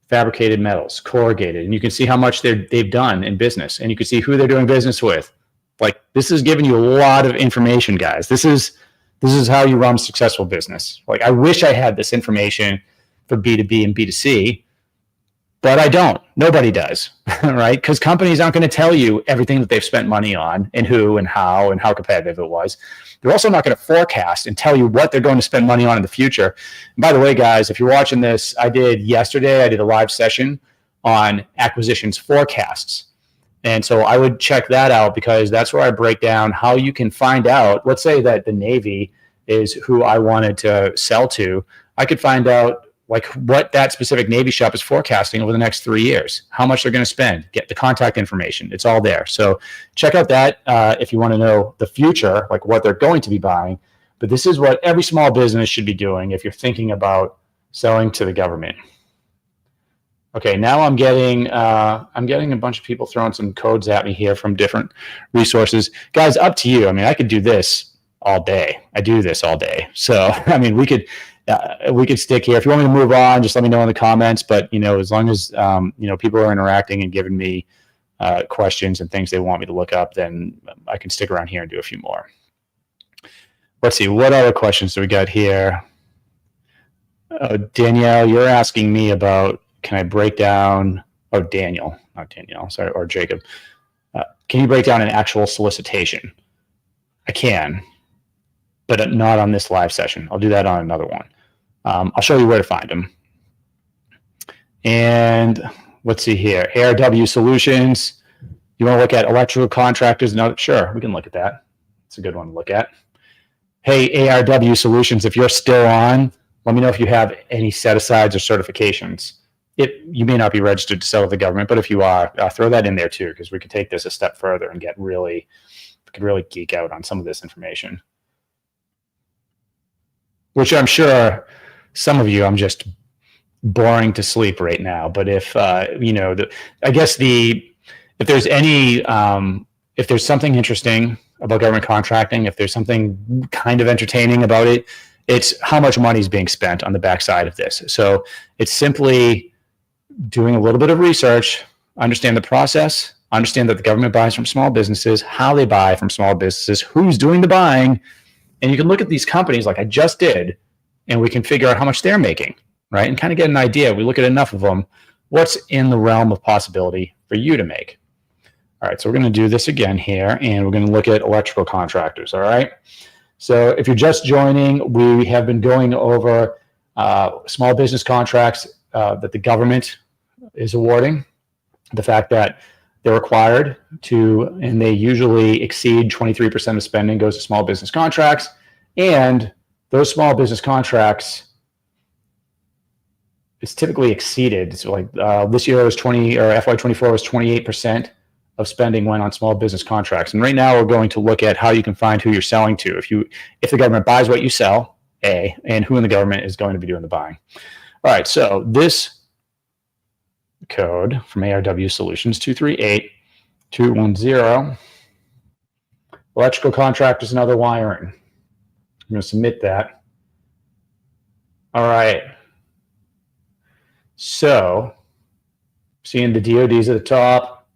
S1: fabricated metals, corrugated, and you can see how much they've done in business, and you can see who they're doing business with. Like, this is giving you a lot of information, guys. This is how you run a successful business. Like, I wish I had this information for B2B and B2C, but I don't. Nobody does, right? Because companies aren't going to tell you everything that they've spent money on and who and how competitive it was. They're also not going to forecast and tell you what they're going to spend money on in the future. And by the way, guys, if you're watching this, I did a live session on acquisitions forecasts. And so I would check that out, because that's where I break down how you can find out. Let's say that the Navy is who I wanted to sell to. I could find out like what that specific Navy shop is forecasting over the next 3 years, how much they're going to spend, get the contact information. It's all there. So check out that if you want to know the future, like what they're going to be buying. But this is what every small business should be doing if you're thinking about selling to the government. Okay, now I'm getting a bunch of people throwing some codes at me here from different resources. Guys, up to you. I mean, I could do this all day. I do this all day. So, I mean, we could stick here. If you want me to move on, just let me know in the comments. But, as long as, people are interacting and giving me questions and things they want me to look up, then I can stick around here and do a few more. Let's see. What other questions do we got here? Danielle, you're asking me about, can I break down, Daniel, not Danielle, sorry, or Jacob. Can you break down an actual solicitation? I can, but not on this live session. I'll do that on another one. I'll show you where to find them. And let's see here. ARW Solutions. You want to look at electrical contractors? No, sure, we can look at that. It's a good one to look at. Hey, ARW Solutions, if you're still on, let me know if you have any set-asides or certifications. You may not be registered to sell to the government, but if you are, throw that in there too, because we could take this a step further and we could really geek out on some of this information. Which I'm sure some of you, I'm just boring to sleep right now. But if if there's something interesting about government contracting, if there's something kind of entertaining about it, it's how much money is being spent on the backside of this. So it's simply doing a little bit of research, understand the process, understand that the government buys from small businesses, how they buy from small businesses, who's doing the buying. And you can look at these companies like I just did, and we can figure out how much they're making, right? And kind of get an idea. We look at enough of them, what's in the realm of possibility for you to make. All right, so we're going to do this again here, and we're going to look at electrical contractors, all right? So if you're just joining, we have been going over small business contracts that the government is awarding, the fact that they're required to, and they usually exceed 23% of spending goes to small business contracts. And those small business contracts, it's typically exceeded. So like this year was FY24 was 28% of spending went on small business contracts. And right now we're going to look at how you can find who you're selling to. If the government buys what you sell, and who in the government is going to be doing the buying. All right, so this code from ARW Solutions 238210, electrical contractors and other wiring. I'm going to submit that. All right. So seeing the DODs at the top,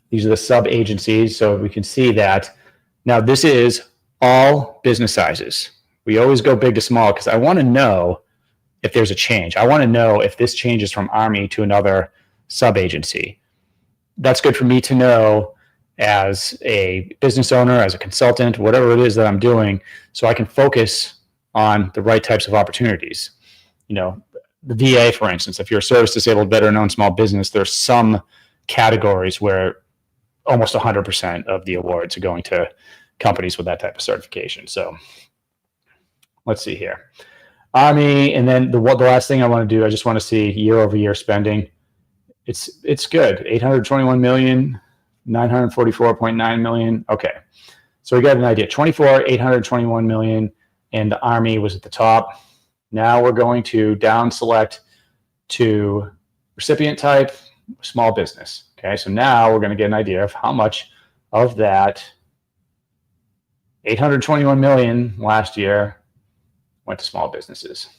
S1: these are the sub-agencies, so we can see that. Now this is all business sizes. We always go big to small because I want to know if there's a change. I want to know if this changes from Army to another sub-agency. That's good for me to know as a business owner, as a consultant, whatever it is that I'm doing, so I can focus on the right types of opportunities. The VA, for instance, if you're a service disabled veteran owned small business, there's some categories where almost 100% of the awards are going to companies with that type of certification. So let's see here. Army, and then the last thing I want to do, I just want to see year over year spending. It's good. 821 million, 944.9 million. Okay. So we got an idea. 821 million, and the Army was at the top. Now we're going to down select to recipient type, small business. Okay. So now we're going to get an idea of how much of that 821 million last year went to small businesses.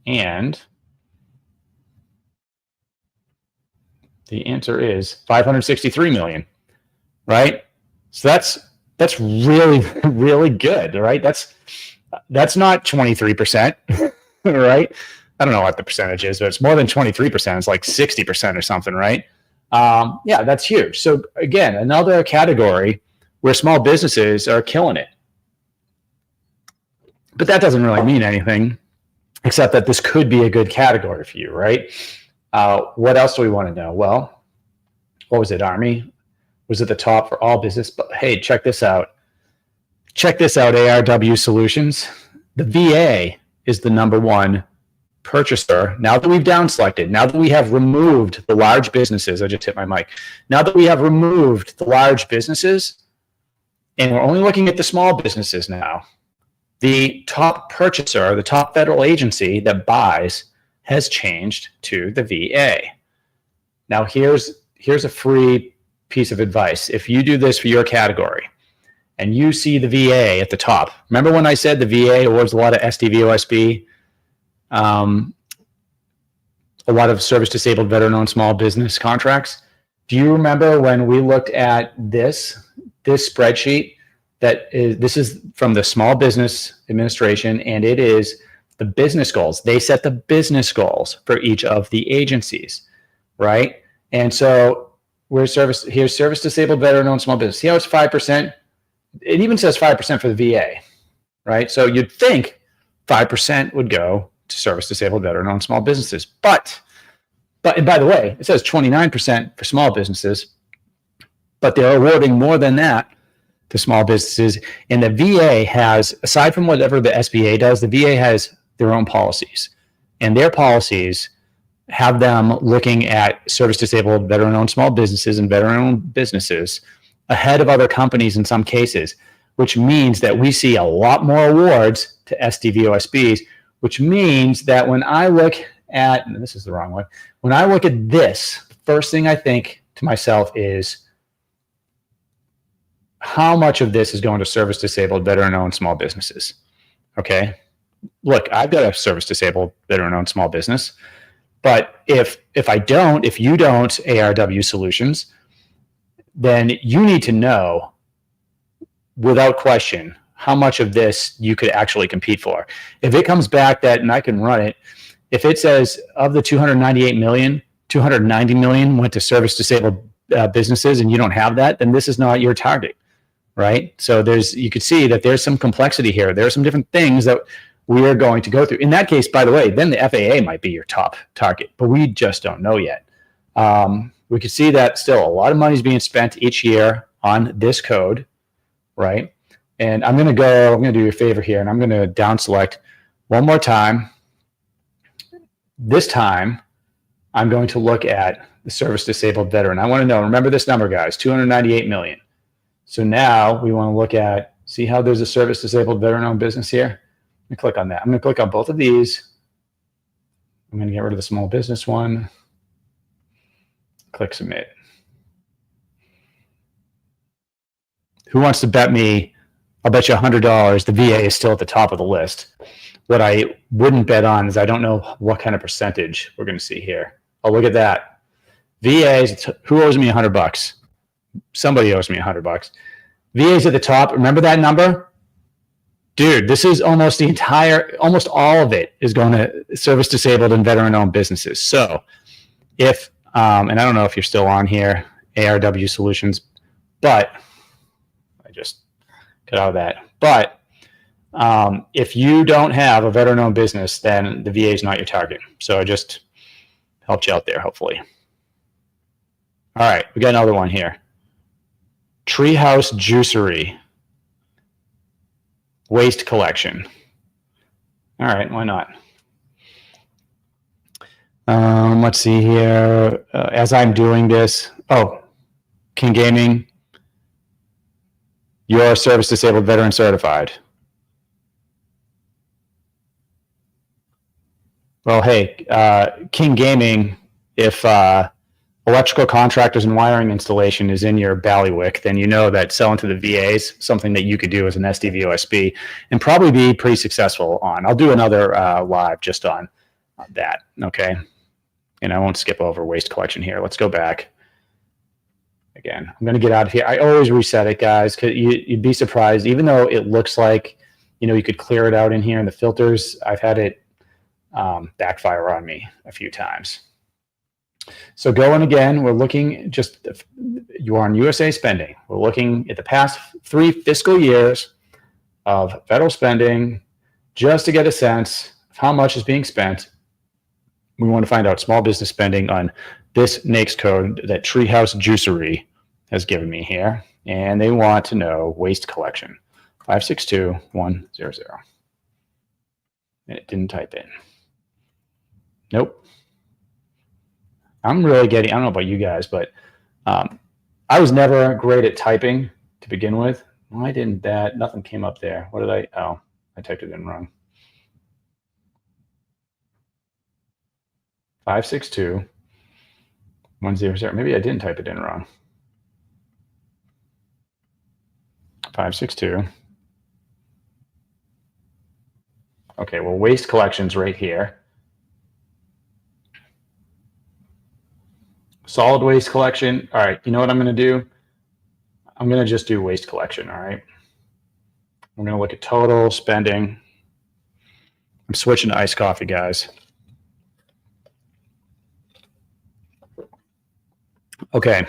S1: And the answer is 563 million, right? So that's really, really good, right? That's not 23%, right? I don't know what the percentage is, but it's more than 23%. It's like 60% or something, right? Yeah, that's huge. So again, another category where small businesses are killing it. But that doesn't really mean anything, except that this could be a good category for you, right? What else do we want to know? Well, what was it? Army was at the top for all business. But hey, check this out. Check this out, ARW Solutions. The VA is the number one purchaser. Now that we've down selected, now that we have removed the large businesses, I just hit my mic. Now that we have removed the large businesses, and we're only looking at the small businesses now, the top purchaser, the top federal agency that buys, has changed to the VA. Now here's a free piece of advice. If you do this for your category and you see the VA at the top, remember when I said the VA awards a lot of SDVOSB, a lot of service disabled veteran-owned small business contracts? Do you remember when we looked at this spreadsheet? This is from the Small Business Administration, and it is the business goals. They set the business goals for each of the agencies, right? And so here's service disabled veteran-owned small business. See how it's 5%? It even says 5% for the VA, right? So you'd think 5% would go to service disabled veteran-owned small businesses. But and by the way, it says 29% for small businesses, but they're awarding more than that to small businesses. And the VA has, aside from whatever the SBA does, the VA has their own policies. And their policies have them looking at service disabled veteran-owned small businesses and veteran-owned businesses ahead of other companies in some cases, which means that we see a lot more awards to SDVOSBs, which means that when I look at, and this is the wrong one, when I look at this, the first thing I think to myself is, how much of this is going to service disabled veteran-owned small businesses? Okay. Look, I've got a service disabled veteran-owned small business, but if you don't, ARW Solutions, then you need to know without question how much of this you could actually compete for. If it comes back that, and I can run it, if it says of the 298 million, 290 million went to service disabled businesses, and you don't have that, then this is not your target, right? So you could see that there's some complexity here. There are some different things that we are going to go through. In that case, by the way, then the FAA might be your top target, but we just don't know yet. We could see that still a lot of money is being spent each year on this code, right? And I'm going to do you a favor here, and I'm going to down select one more time. This time, I'm going to look at the service disabled veteran. I want to know, remember this number, guys, 298 million. So now we want to look at, see how there's a service disabled veteran-owned business here? Let me click on that. I'm going to click on both of these. I'm going to get rid of the small business one. Click submit. Who wants to bet me? I'll bet you $100 the VA is still at the top of the list. What I wouldn't bet on is I don't know what kind of percentage we're going to see here. Oh, look at that. VAs, who owes me $100? Somebody owes me $100. VA's at the top. Remember that number? Dude, this is almost all of it is going to service disabled and veteran-owned businesses. So if, and I don't know if you're still on here, ARW Solutions, but I just got out of that. But if you don't have a veteran-owned business, then the VA is not your target. So I just helped you out there, hopefully. All right, we got another one here. Treehouse Juicery. Waste collection. All right, why not? Let's see here. As I'm doing this, King Gaming, you're service disabled veteran certified. Well, hey, King Gaming, if electrical contractors and wiring installation is in your bailiwick, then you know that selling to the VAs, something that you could do as an SDVOSB and probably be pretty successful on. I'll do another live just on that, okay? And I won't skip over waste collection here. Let's go back. Again, I'm going to get out of here. I always reset it, guys, because you'd be surprised. Even though it looks like, you could clear it out in here in the filters, I've had it backfire on me a few times. So going again, we're looking you are on USA Spending. We're looking at the past 3 fiscal years of federal spending just to get a sense of how much is being spent. We want to find out small business spending on this NAICS code that Treehouse Juicery has given me here. And they want to know waste collection, 562100. And it didn't type in. Nope. I'm really getting, I don't know about you guys, but I was never great at typing to begin with. Why didn't that? Nothing came up there. What did I? Oh, I typed it in wrong. 562100. Maybe I didn't type it in wrong. 562. Okay, well, waste collection's right here. Solid waste collection. All right, you know what I'm going to do? I'm going to just do waste collection, all right? I'm going to look at total spending. I'm switching to iced coffee, guys. Okay.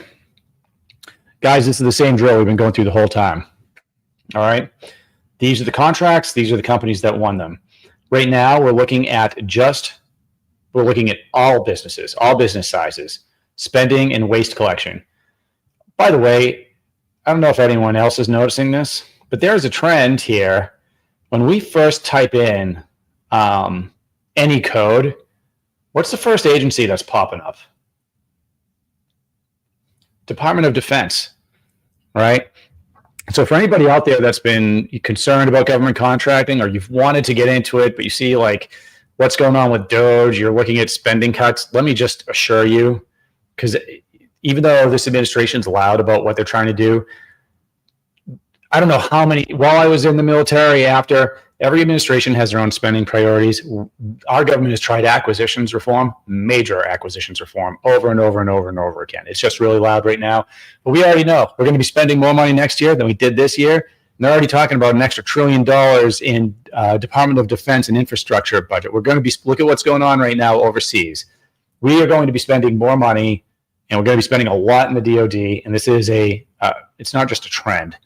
S1: Guys, this is the same drill we've been going through the whole time. All right. These are the contracts. These are the companies that won them. Right now, we're looking at all businesses, all business sizes, spending and waste collection. By the way, I don't know if anyone else is noticing this, but there's a trend here. When we first type in any code, what's the first agency that's popping up? Department of Defense, right? So for anybody out there that's been concerned about government contracting, or you've wanted to get into it, but you see like what's going on with DOGE, you're looking at spending cuts, let me just assure you, because even though this administration's loud about what they're trying to do, I don't know how many, while I was in the military, after, every administration has their own spending priorities. Our government has tried acquisitions reform, major acquisitions reform, over and over and over and over again. It's just really loud right now. But we already know we're going to be spending more money next year than we did this year. And they're already talking about an extra $1 trillion in Department of Defense and infrastructure budget. We're going to be, look at what's going on right now overseas. We are going to be spending more money, and we're going to be spending a lot in the DoD. And this is it's not just a trend.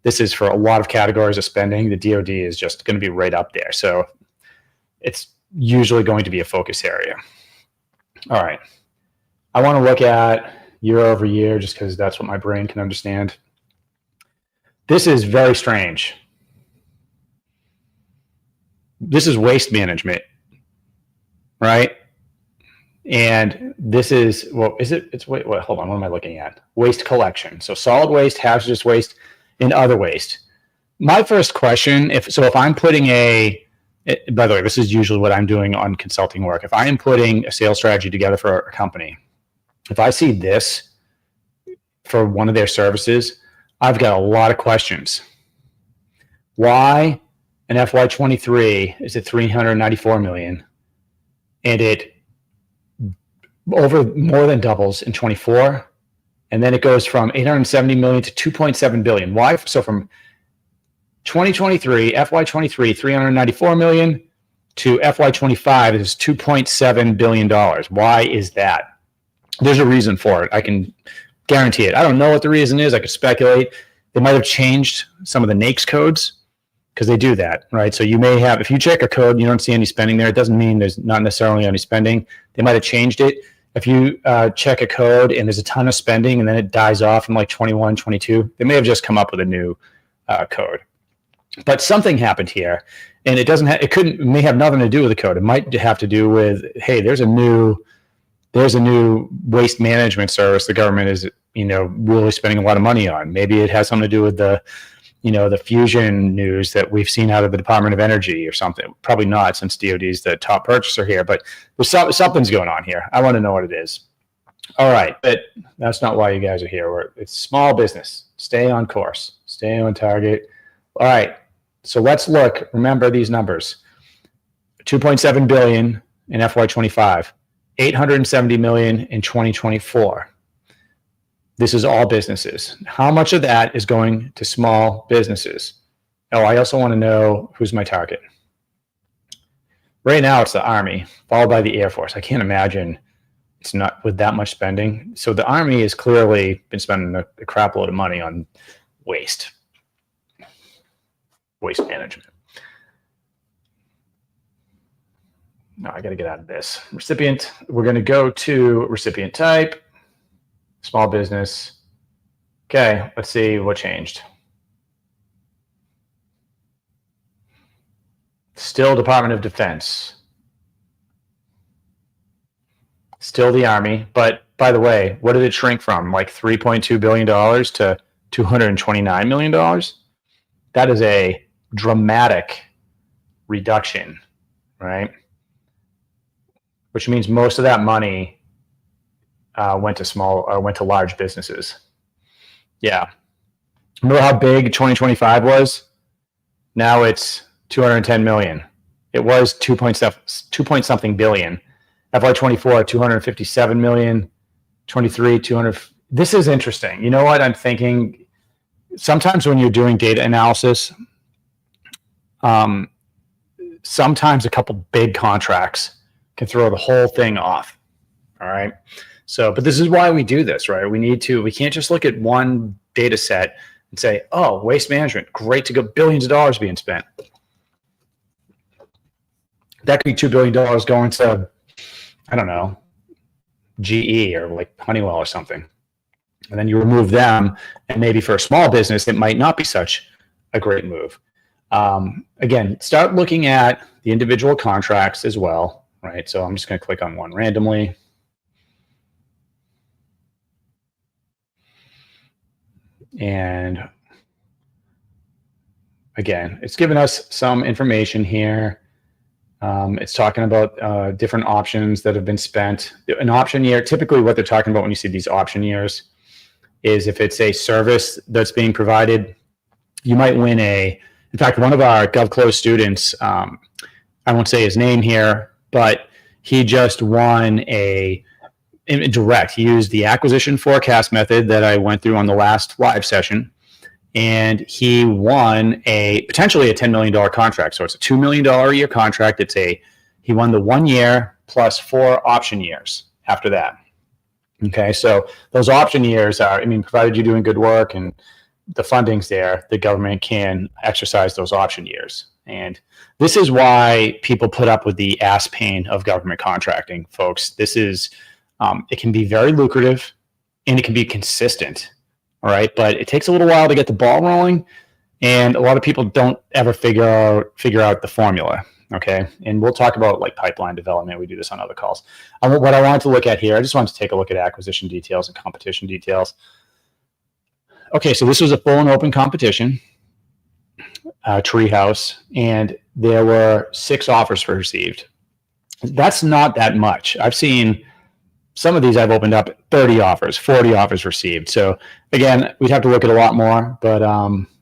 S1: This is for a lot of categories of spending. The DoD is just going to be right up there. So it's usually going to be a focus area. All right. I want to look at year over year just because that's what my brain can understand. This is very strange. This is waste management, right? And this is, well, is it? It's, wait, hold on. What am I looking at? Waste collection. So solid waste, hazardous waste, and other waste. My first question, if I'm putting by the way, this is usually what I'm doing on consulting work. If I am putting a sales strategy together for a company, if I see this for one of their services, I've got a lot of questions. Why in FY23 is it 394 million and it over more than doubles in 24? And then it goes from 870 million to 2.7 billion. Why? So from 2023, FY23, 394 million to FY25 is $2.7 billion. Why is that? There's a reason for it. I can guarantee it. I don't know what the reason is. I could speculate. They might have changed some of the NAICS codes because they do that, right? So you may have, if you check a code and you don't see any spending there, it doesn't mean there's not necessarily any spending. They might have changed it. if you check a code and there's a ton of spending and then it dies off in like 21, 22, they may have just come up with a new code. But something happened here, and it may have nothing to do with the code. It might have to do with, hey, there's a new waste management service the government is, really spending a lot of money on. Maybe it has something to do with the fusion news that we've seen out of the Department of Energy or something. Probably not, since DOD is the top purchaser here, but something's going on here. I want to know what it is. All right, but that's not why you guys are here. It's small business. Stay on course. Stay on target. All right, so let's look. Remember these numbers. $2.7 billion in FY25, $870 million in 2024. This is all businesses. How much of that is going to small businesses? Oh, I also want to know who's my target. Right now, it's the Army, followed by the Air Force. I can't imagine it's not with that much spending. So the Army has clearly been spending a crap load of money on waste management. No, I got to get out of this. Recipient, we're going to go to recipient type, small business. Okay, let's see what changed. Still Department of Defense. Still the Army. But by the way, what did it shrink from? Like $3.2 billion to $229 million? That is a dramatic reduction, right? Which means most of that money went to large businesses. Yeah. Remember how big 2025 was? Now it's 210 million. It was 2 point something billion. FY24, 257 million. 23, 200. This is interesting. You know what I'm thinking? Sometimes when you're doing data analysis, sometimes a couple big contracts can throw the whole thing off. All right. So, but this is why we do this, right? We can't just look at one data set and say, oh, waste management, great to go, billions of dollars being spent. That could be $2 billion going to, I don't know, GE or like Honeywell or something. And then you remove them, and maybe for a small business, it might not be such a great move. Again, start looking at the individual contracts as well, right? So I'm just going to click on one randomly. And again, it's given us some information here. It's talking about different options that have been spent. An option year, typically what they're talking about when you see these option years is if it's a service that's being provided, you might win in fact, one of our GovClose students, I won't say his name here, but he just won in direct. He used the acquisition forecast method that I went through on the last live session, and he won potentially a $10 million contract. So it's a $2 million a year contract. He won the 1 year plus 4 option years after that. Okay, so those option years provided you're doing good work and the funding's there, the government can exercise those option years. And this is why people put up with the ass pain of government contracting, folks. This is, it can be very lucrative and it can be consistent. All right. But it takes a little while to get the ball rolling. And a lot of people don't ever figure out the formula. Okay. And we'll talk about like pipeline development. We do this on other calls. What I wanted to look at here, I just wanted to take a look at acquisition details and competition details. Okay. So this was a full and open competition, Treehouse, and there were 6 offers received. That's not that much. I've seen some of these I've opened up 30 offers, 40 offers received. So again, we'd have to look at a lot more, but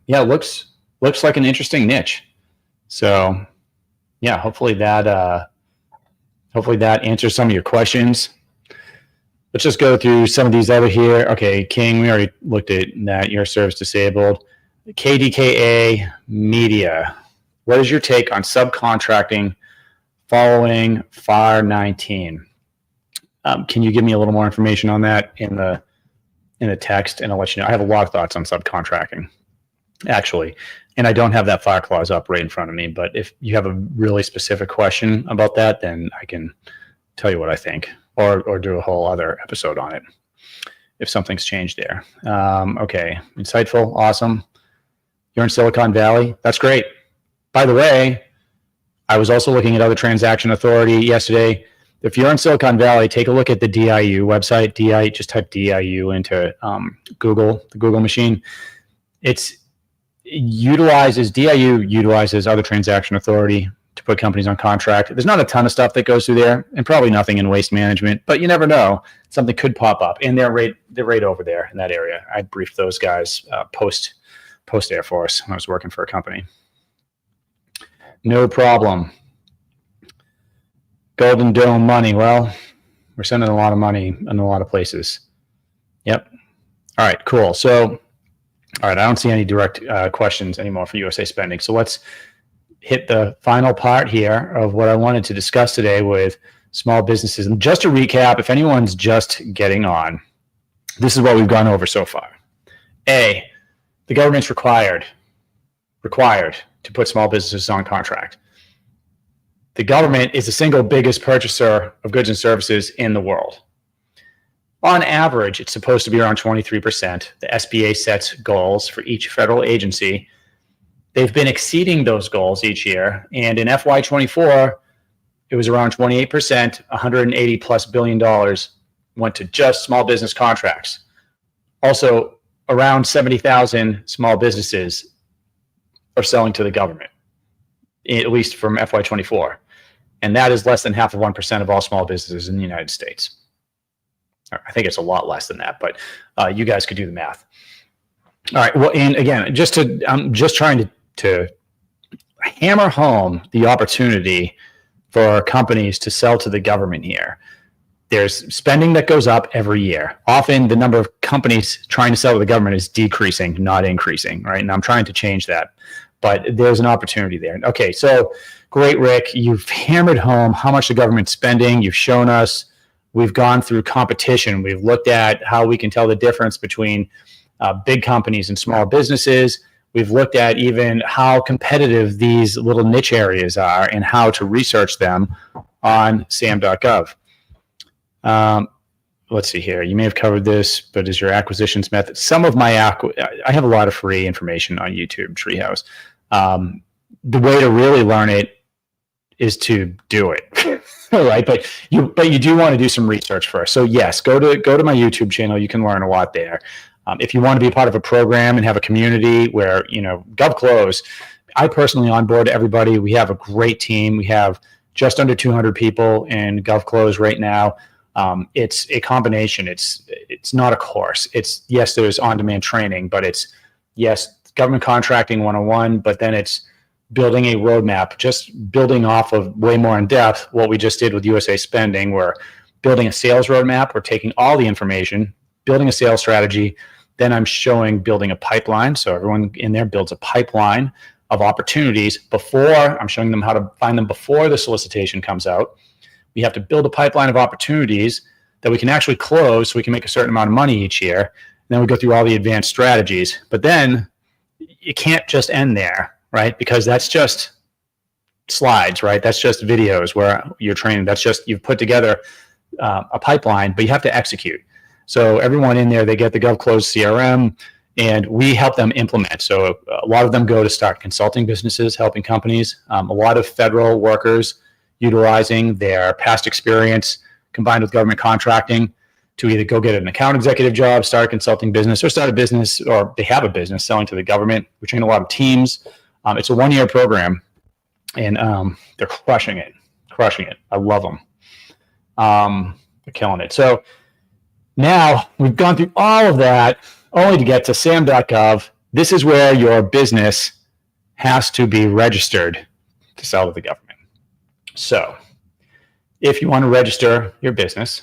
S1: yeah, it looks like an interesting niche. So yeah, hopefully that answers some of your questions. Let's just go through some of these over here. Okay, King, we already looked at that. You're service disabled. KDKA Media. What is your take on subcontracting following FAR 19? Can you give me a little more information on that in the text, and I'll let you know. I have a lot of thoughts on subcontracting, actually, and I don't have that FAR clause up right in front of me. But if you have a really specific question about that, then I can tell you what I think. or do a whole other episode on it if something's changed there. Okay, insightful, awesome. You're in Silicon Valley. That's great. By the way, I was also looking at other transaction authority yesterday. If you're in Silicon Valley, take a look at the DIU website. Just type DIU into Google, the Google machine. DIU utilizes other transaction authority to put companies on contract. There's not a ton of stuff that goes through there, and probably nothing in waste management, but you never know. Something could pop up, and they're right over there in that area. I briefed those guys post Air Force when I was working for a company. No problem. Golden Dome money. Well, we're sending a lot of money in a lot of places. Yep. All right, cool. So, all right, I don't see any direct questions anymore for USA Spending. So let's hit the final part here of what I wanted to discuss today with small businesses. And just to recap, if anyone's just getting on, this is what we've gone over so far. A, the government's required to put small businesses on contract. The government is the single biggest purchaser of goods and services in the world. On average, it's supposed to be around 23%. The SBA sets goals for each federal agency. They've been exceeding those goals each year. And in FY24, it was around 28%, $180 plus billion went to just small business contracts. Also, around 70,000 small businesses are selling to the government, at least from FY24. And that is less than half of 1% of all small businesses in the United States. I think it's a lot less than that, but you guys could do the math. All right. Well, and again, I'm just trying to hammer home the opportunity for companies to sell to the government here. There's spending that goes up every year. Often the number of companies trying to sell to the government is decreasing, not increasing, right? And I'm trying to change that, but there's an opportunity there. Okay, so great, Rick. You've hammered home how much the government's spending. You've shown us. We've gone through competition. We've looked at how we can tell the difference between big companies and small businesses. We've looked at even how competitive these little niche areas are and how to research them on SAM.gov. Let's see here. You may have covered this, but is your acquisitions method? Some of my I have a lot of free information on YouTube, Treehouse. The way to really learn it is to do it, right? But you do want to do some research first. So yes, go to my YouTube channel. You can learn a lot there. If you want to be a part of a program and have a community where, GovClose, I personally onboard everybody. We have a great team. We have just under 200 people in GovClose right now. It's a combination. It's not a course. It's, yes, there's on-demand training, but it's, yes, government contracting 101, but then it's building a roadmap, just building off of way more in depth what we just did with USA Spending. We're building a sales roadmap. We're taking all the information, building a sales strategy. Then I'm showing building a pipeline. So everyone in there builds a pipeline of opportunities before I'm showing them how to find them before the solicitation comes out. We have to build a pipeline of opportunities that we can actually close so we can make a certain amount of money each year. And then we go through all the advanced strategies. But then it can't just end there, right? Because that's just slides, right? That's just videos where you're training. That's just, you've put together a pipeline, but you have to execute. So everyone in there, they get the GovClose CRM, and we help them implement. So a lot of them go to start consulting businesses, helping companies. A lot of federal workers utilizing their past experience combined with government contracting to either go get an account executive job, start a consulting business, or start a business, or they have a business selling to the government. We train a lot of teams. It's a one-year program, and they're crushing it. I love them. They're killing it. So now we've gone through all of that only to get to SAM.gov. This is where your business has to be registered to sell to the government. So if you want to register your business,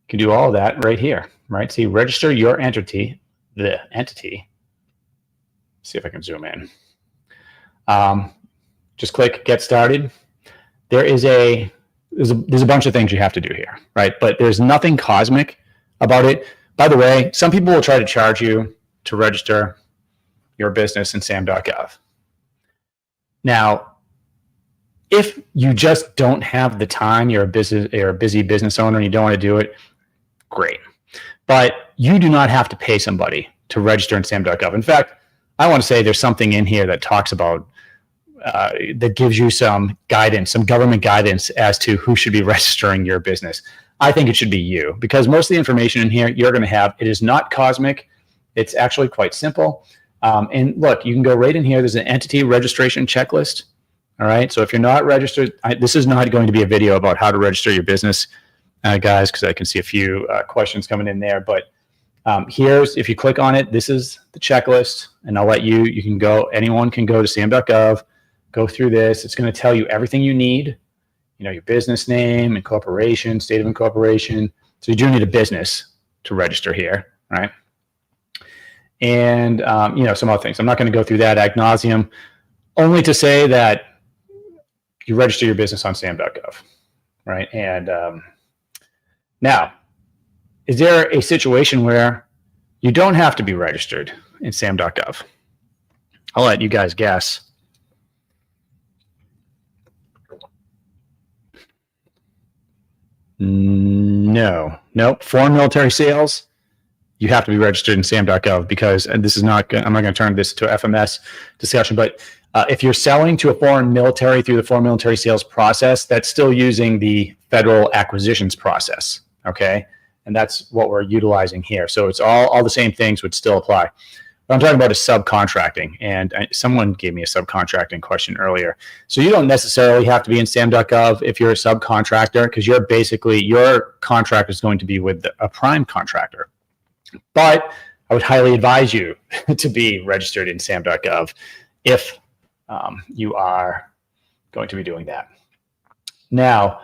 S1: you can do all of that right here, right? So you register your entity, see if I can zoom in. Just click Get Started. There's a bunch of things you have to do here, right? But there's nothing cosmic about it. By the way, some people will try to charge you to register your business in SAM.gov. Now, If you just don't have the time, you're a busy business owner and you don't want to do it, great. But you do not have to pay somebody to register in SAM.gov. In fact, I want to say there's something in here that talks about that gives you some guidance, some government guidance as to who should be registering your business. I think it should be you, because most of the information in here you're going to have. It is not cosmic. It's actually quite simple. And look, you can go right in here. There's an entity registration checklist. All right. So if you're not registered, this is not going to be a video about how to register your business, guys, because I can see a few questions coming in there. But here's, if you click on it, this is the checklist, and I'll let you can go, anyone can go to SAM.gov, go through this. It's going to tell you everything you need, your business name, incorporation, state of incorporation. So you do need a business to register here, right? And, some other things. I'm not going to go through that ad nauseum, only to say that you register your business on SAM.gov, right? And now, is there a situation where you don't have to be registered in SAM.gov? I'll let you guys guess. Nope. Foreign military sales, you have to be registered in SAM.gov, because, and this is not, I'm not going to turn this to a FMS discussion, but if you're selling to a foreign military through the foreign military sales process, that's still using the federal acquisitions process, okay? And that's what we're utilizing here. So it's all the same things would still apply. What I'm talking about is subcontracting, and someone gave me a subcontracting question earlier. So you don't necessarily have to be in SAM.gov if you're a subcontractor, because you're basically, your contract is going to be with a prime contractor. But I would highly advise you to be registered in SAM.gov if you are going to be doing that. Now,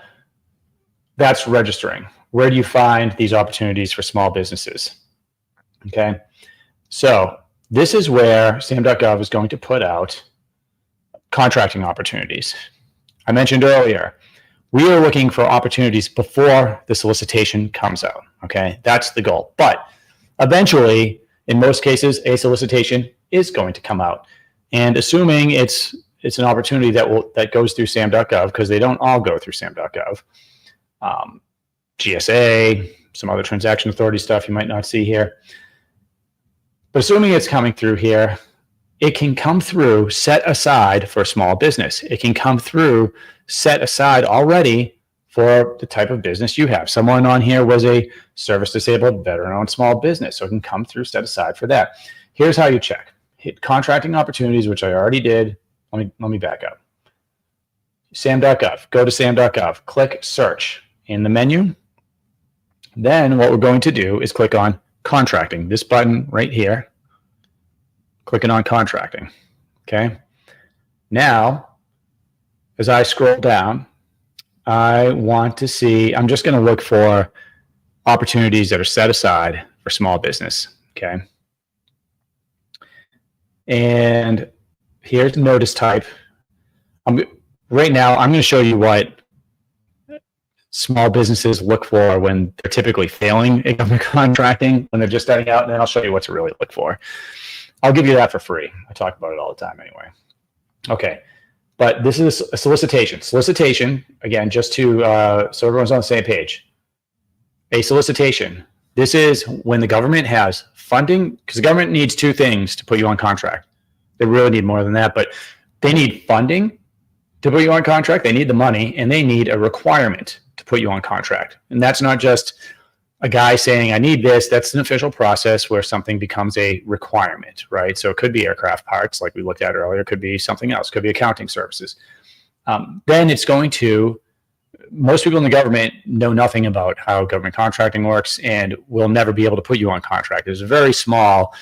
S1: that's registering. Where do you find these opportunities for small businesses? Okay, so this is where SAM.gov is going to put out contracting opportunities. I mentioned earlier, we are looking for opportunities before the solicitation comes out. Okay, that's the goal. But eventually, in most cases, a solicitation is going to come out. And assuming it's an opportunity that goes through SAM.gov, because they don't all go through SAM.gov, GSA, some other transaction authority stuff you might not see here. But assuming it's coming through here, it can come through set aside for a small business. It can come through set aside already for the type of business you have. Someone on here was a service-disabled veteran-owned small business, so it can come through set aside for that. Here's how you check. Hit contracting opportunities, which I already did. Let me back up. SAM.gov. Go to SAM.gov. Click search in the menu. Then what we're going to do is click on contracting. This button right here. Clicking on contracting. Okay. Now, as I scroll down, I want to see, I'm just going to look for opportunities that are set aside for small business. Okay. And here's the notice type. Right now, I'm going to show you what small businesses look for when they're typically failing in government contracting, when they're just starting out, and then I'll show you what to really look for. I'll give you that for free. I talk about it all the time anyway. Okay, but this is a solicitation. Solicitation, again, just to so everyone's on the same page. A solicitation. This is when the government has funding, because the government needs two things to put you on contract. They really need more than that, but they need funding to put you on contract. They need the money, and they need a requirement to put you on contract. And that's not just a guy saying, I need this. That's an official process where something becomes a requirement, right? So it could be aircraft parts, like we looked at earlier. It could be something else. It could be accounting services. Then it's going to, most people in the government know nothing about how government contracting works and will never be able to put you on contract. There's a very small,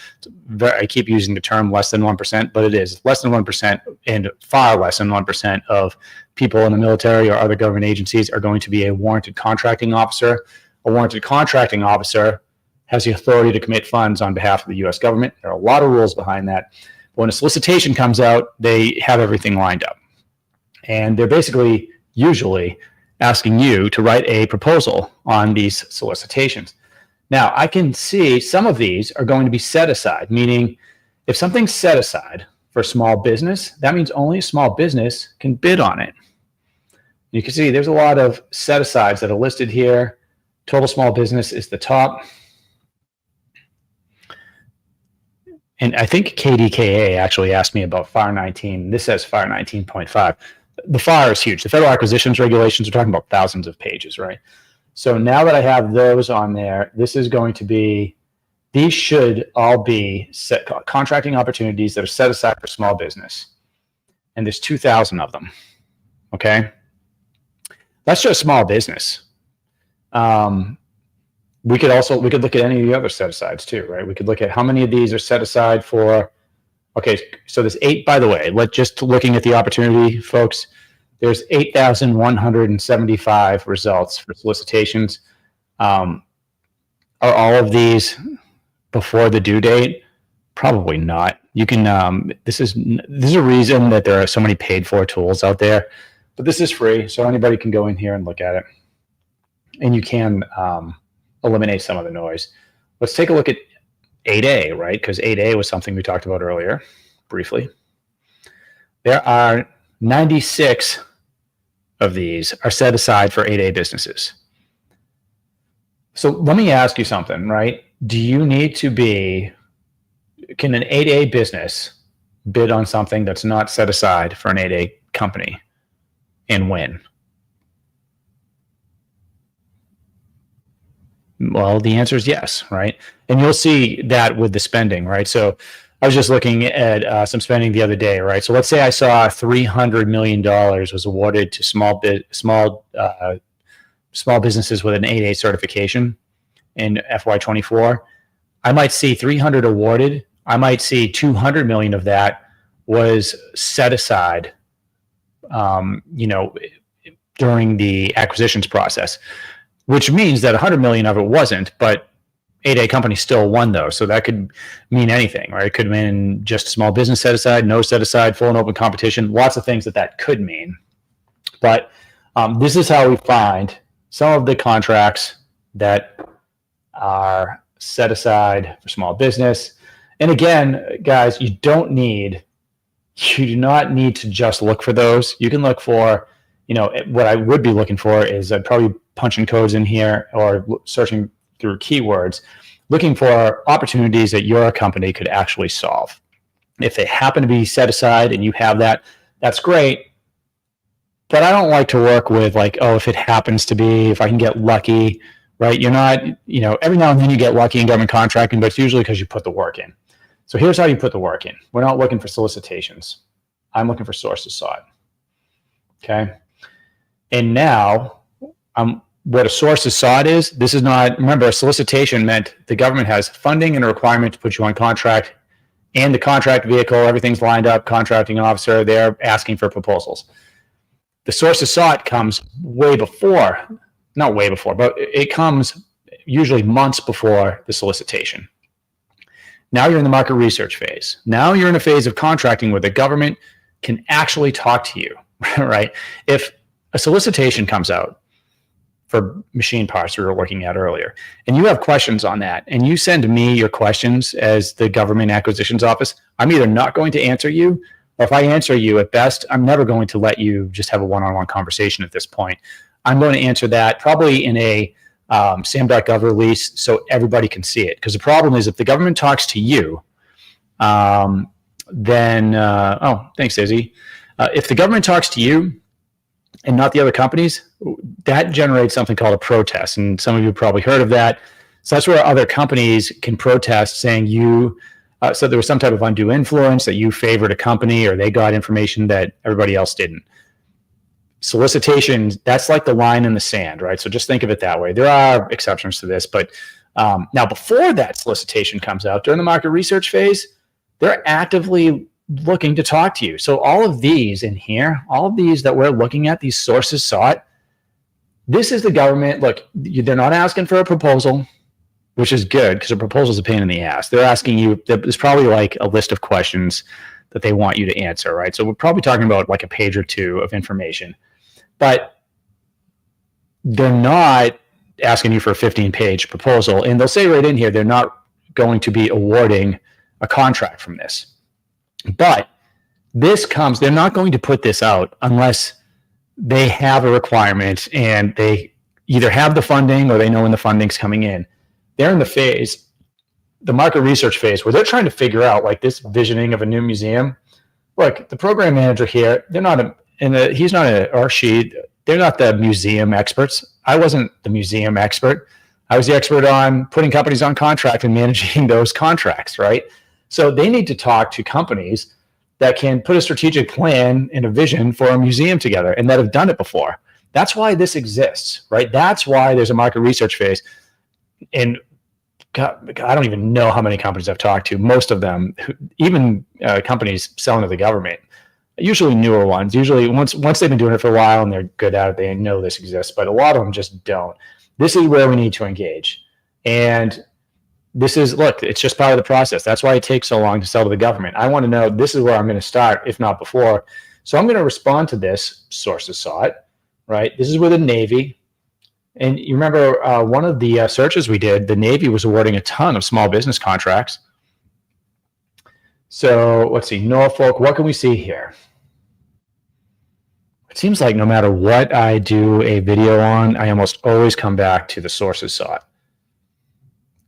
S1: I keep using the term less than 1%, but it is less than 1% and far less than 1% of people in the military or other government agencies are going to be a warranted contracting officer. A warranted contracting officer has the authority to commit funds on behalf of the U.S. government. There are a lot of rules behind that. But when a solicitation comes out, they have everything lined up. And they're basically usually asking you to write a proposal on these solicitations. Now, I can see some of these are going to be set aside, meaning if something's set aside for small business, that means only a small business can bid on it. You can see there's a lot of set-asides that are listed here. Total small business is the top. And I think KDKA actually asked me about FAR 19. This says FAR 19.5. The FAR is huge. The federal acquisitions regulations are talking about thousands of pages, right? So now that I have those on there, this is going to be, these should all be contracting opportunities that are set aside for small business. And there's 2,000 of them, okay? That's just small business. We could look at any of the other set asides too, right? We could look at how many of these are set aside for, okay, so there's 8, by the way, just looking at the opportunity, folks, there's 8,175 results for solicitations. Are all of these before the due date? Probably not. You can, this is a reason that there are so many paid for tools out there, but this is free. So anybody can go in here and look at it, and you can eliminate some of the noise. Let's take a look at 8A, right? Because 8A was something we talked about earlier, briefly. There are 96 of these are set aside for 8A businesses. So let me ask you something, right? Do you need to be, can an 8A business bid on something that's not set aside for an 8A company and win? Well, the answer is yes, right? And you'll see that with the spending, right? So I was just looking at some spending the other day, right? So let's say I saw $300 million was awarded to small businesses with an 8A certification in FY24. I might see 300 awarded. I might see 200 million of that was set aside, during the acquisitions process, which means that 100 million of it wasn't, but 8A company still won though. So that could mean anything, right? It could mean just small business set aside, no set aside, full and open competition, lots of things that could mean. But this is how we find some of the contracts that are set aside for small business. And again, guys, you do not need to just look for those. You can look for, what I would be looking for is I'd probably punching codes in here or searching through keywords, looking for opportunities that your company could actually solve. If they happen to be set aside and you have that, that's great. But I don't like to work with if it happens to be, if I can get lucky, right? You're not, every now and then you get lucky in government contracting, but it's usually because you put the work in. So here's how you put the work in. We're not looking for solicitations. I'm looking for sources sought. Okay. And now what a source is sought is, this is not, remember, a solicitation meant the government has funding and a requirement to put you on contract, and the contract vehicle, everything's lined up, contracting officer, they're asking for proposals. The source is sought comes way before, not way before, but it comes usually months before the solicitation. Now you're in the market research phase. Now you're in a phase of contracting where the government can actually talk to you, right? If a solicitation comes out for machine parts we were looking at earlier, and you have questions on that, and you send me your questions as the government acquisitions office, I'm either not going to answer you, or if I answer you at best, I'm never going to let you just have a one-on-one conversation at this point. I'm going to answer that probably in a USAspending.gov release so everybody can see it. Because the problem is if the government talks to you, then, thanks, Izzy. If the government talks to you and not the other companies, that generates something called a protest. And some of you have probably heard of that. So that's where other companies can protest saying so there was some type of undue influence, that you favored a company or they got information that everybody else didn't. Solicitations, that's like the line in the sand, right? So just think of it that way. There are exceptions to this, but now before that solicitation comes out, during the market research phase, they're actively looking to talk to you. So all of these in here, all of these that we're looking at, these sources sought, this is the government. Look, they're not asking for a proposal, which is good because a proposal is a pain in the ass. They're asking you, there's probably like a list of questions that they want you to answer, right? So we're probably talking about like a page or two of information, but they're not asking you for a 15-page proposal. And they'll say right in here, they're not going to be awarding a contract from this. But this comes, they're not going to put this out unless they have a requirement and they either have the funding or they know when the funding's coming in. They're in the market research phase, where they're trying to figure out, like, this visioning of a new museum. Look, the program manager here, they're not he's not or she, they're not the museum experts. I wasn't the museum expert. I was the expert on putting companies on contract and managing those contracts, right? So they need to talk to companies that can put a strategic plan and a vision for a museum together and that have done it before. That's why this exists, right? That's why there's a market research phase. And God, I don't even know how many companies I've talked to. Most of them, even companies selling to the government, usually newer ones. Usually once they've been doing it for a while and they're good at it, they know this exists. But a lot of them just don't. This is where we need to engage. And this is, look, it's just part of the process. That's why it takes so long to sell to the government. I want to know, this is where I'm going to start, if not before. So I'm going to respond to this. Sources saw it, right? This is with the Navy. And you remember one of the searches we did, the Navy was awarding a ton of small business contracts. So let's see, Norfolk, what can we see here? It seems like no matter what I do a video on, I almost always come back to the sources saw it.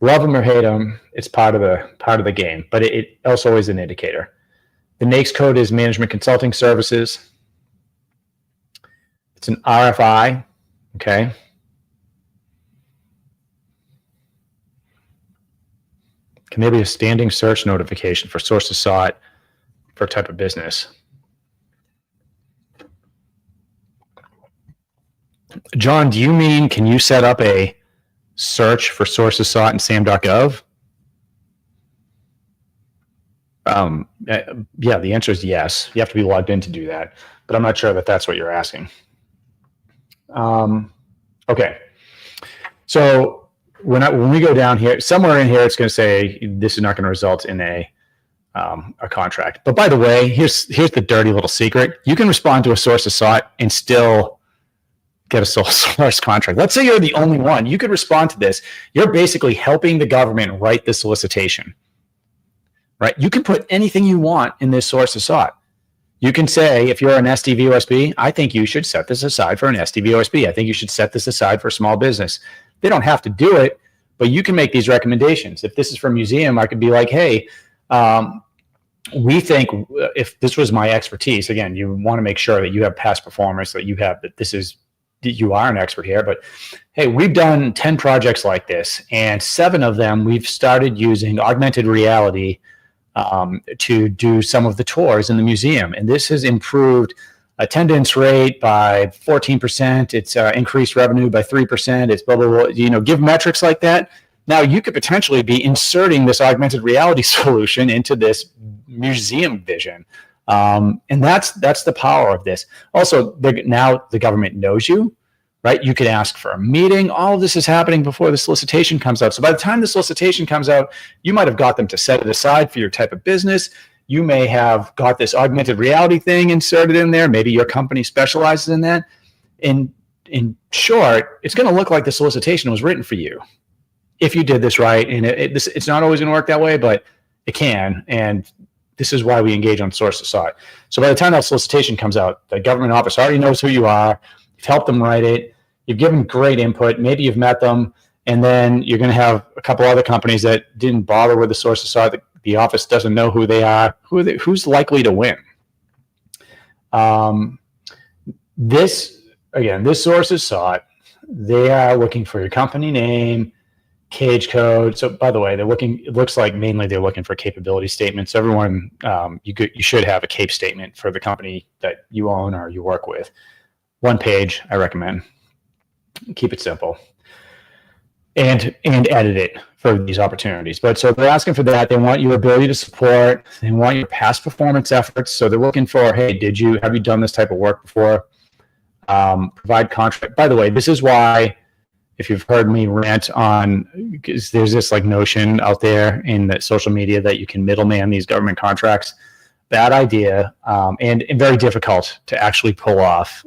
S1: Love them or hate them, it's part of the game, but it also is an indicator. The NAICS code is Management Consulting Services. It's an RFI, okay? Can there be a standing search notification for sources saw it for a type of business? John, do you mean, can you set up a search for sources saw it in USAspending.gov? Yeah, the answer is yes. You have to be logged in to do that, but I'm not sure that that's what you're asking. Okay, so when we go down here, somewhere in here, it's going to say this is not going to result in a contract. But by the way, here's the dirty little secret. You can respond to a sources saw it and still get a sole source contract. Let's say you're the only one. You could respond to this. You're basically helping the government write the solicitation, right? You can put anything you want in this sources saw it. You can say, if you're an SDVOSB, I think you should set this aside for an SDVOSB. I think you should set this aside for small business. They don't have to do it, but you can make these recommendations. If this is for a museum, I could be like, hey, we think, if this was my expertise, again, you want to make sure that you have past performance, that you are an expert here, but hey, we've done 10 projects like this, and 7 of them we've started using augmented reality to do some of the tours in the museum. And this has improved attendance rate by 14%. It's increased revenue by 3%. It's blah, blah, blah, give metrics like that. Now you could potentially be inserting this augmented reality solution into this museum vision. And that's the power of this. Also, now the government knows you, right? You could ask for a meeting. All of this is happening before the solicitation comes out. So by the time the solicitation comes out, you might have got them to set it aside for your type of business. You may have got this augmented reality thing inserted in there. Maybe your company specializes in that. In short, it's going to look like the solicitation was written for you if you did this right. And it's not always going to work that way, but it can. And this is why we engage on sources saw it. So by the time that solicitation comes out, the government office already knows who you are. You've helped them write it. You've given great input. Maybe you've met them. And then you're going to have a couple other companies that didn't bother with the sources saw it. The office doesn't know who they are. Who's likely to win? This sources saw it. They are looking for your company name, cage code. So by the way, it looks like mainly they're looking for capability statements. Everyone, you should have a CAPE statement for the company that you own or you work with. 1 page, I recommend. Keep it simple. And edit it for these opportunities. But so they're asking for that. They want your ability to support. They want your past performance efforts. So they're looking for, hey, have you done this type of work before? Provide contract. By the way, this is why, if you've heard me rant on, because there's this like notion out there in the social media that you can middleman these government contracts. Bad idea, and very difficult to actually pull off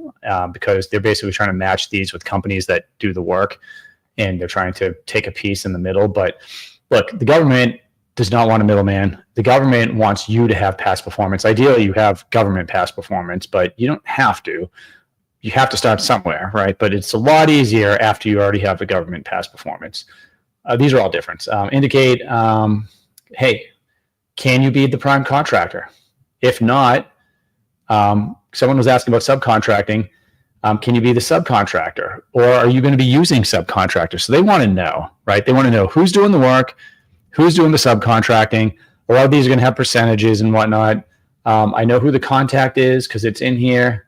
S1: because they're basically trying to match these with companies that do the work, and they're trying to take a piece in the middle. But look, the government does not want a middleman. The government wants you to have past performance. Ideally, you have government past performance, but you don't have to. you have to start somewhere, right? But it's a lot easier after you already have the government past performance. These are all different. Indicate, hey, can you be the prime contractor? If not, someone was asking about subcontracting. Can you be the subcontractor, or are you going to be using subcontractors? So they want to know, right? They want to know who's doing the work, who's doing the subcontracting. A lot of these are going to have percentages and whatnot. I know who the contact is because it's in here.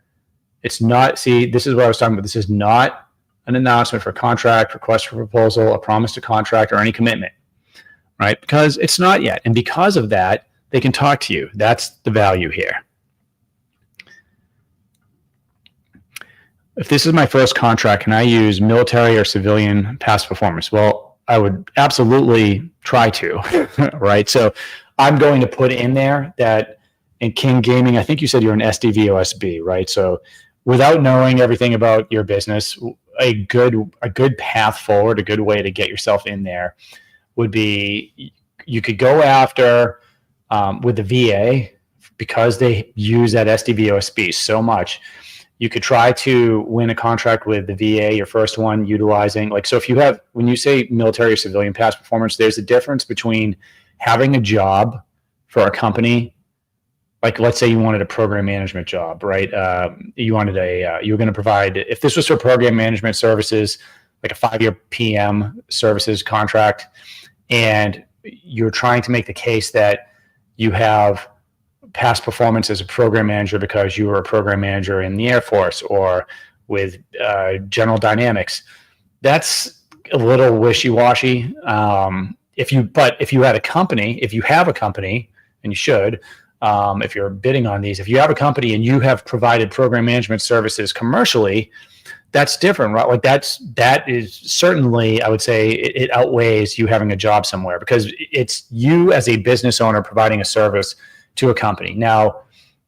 S1: It's not, see, this is what I was talking about. This is not an announcement for contract, request for proposal, a promise to contract, or any commitment, right? Because it's not yet. And because of that, they can talk to you. That's the value here. If this is my first contract, can I use military or civilian past performance? Well, I would absolutely try to, right? So I'm going to put in there that in King Gaming, I think you said you're an SDVOSB, right? So without knowing everything about your business, a good path forward, a good way to get yourself in there would be you could go after with the VA because they use that SDVOSB so much. You could try to win a contract with the VA, your first one, utilizing so if you have, when you say military or civilian past performance, there's a difference between having a job for a company. Like, let's say you wanted a program management job, right? You wanted you were going to provide, if this was for program management services, like a 5-year PM services contract, and you're trying to make the case that you have past performance as a program manager because you were a program manager in the Air Force or with General Dynamics. That's a little wishy-washy. If you had a company, if you have a company, and you should, if you're bidding on these, if you have a company and you have provided program management services commercially, that's different, right? Like that is certainly, I would say it outweighs you having a job somewhere because it's you as a business owner providing a service to a company. Now,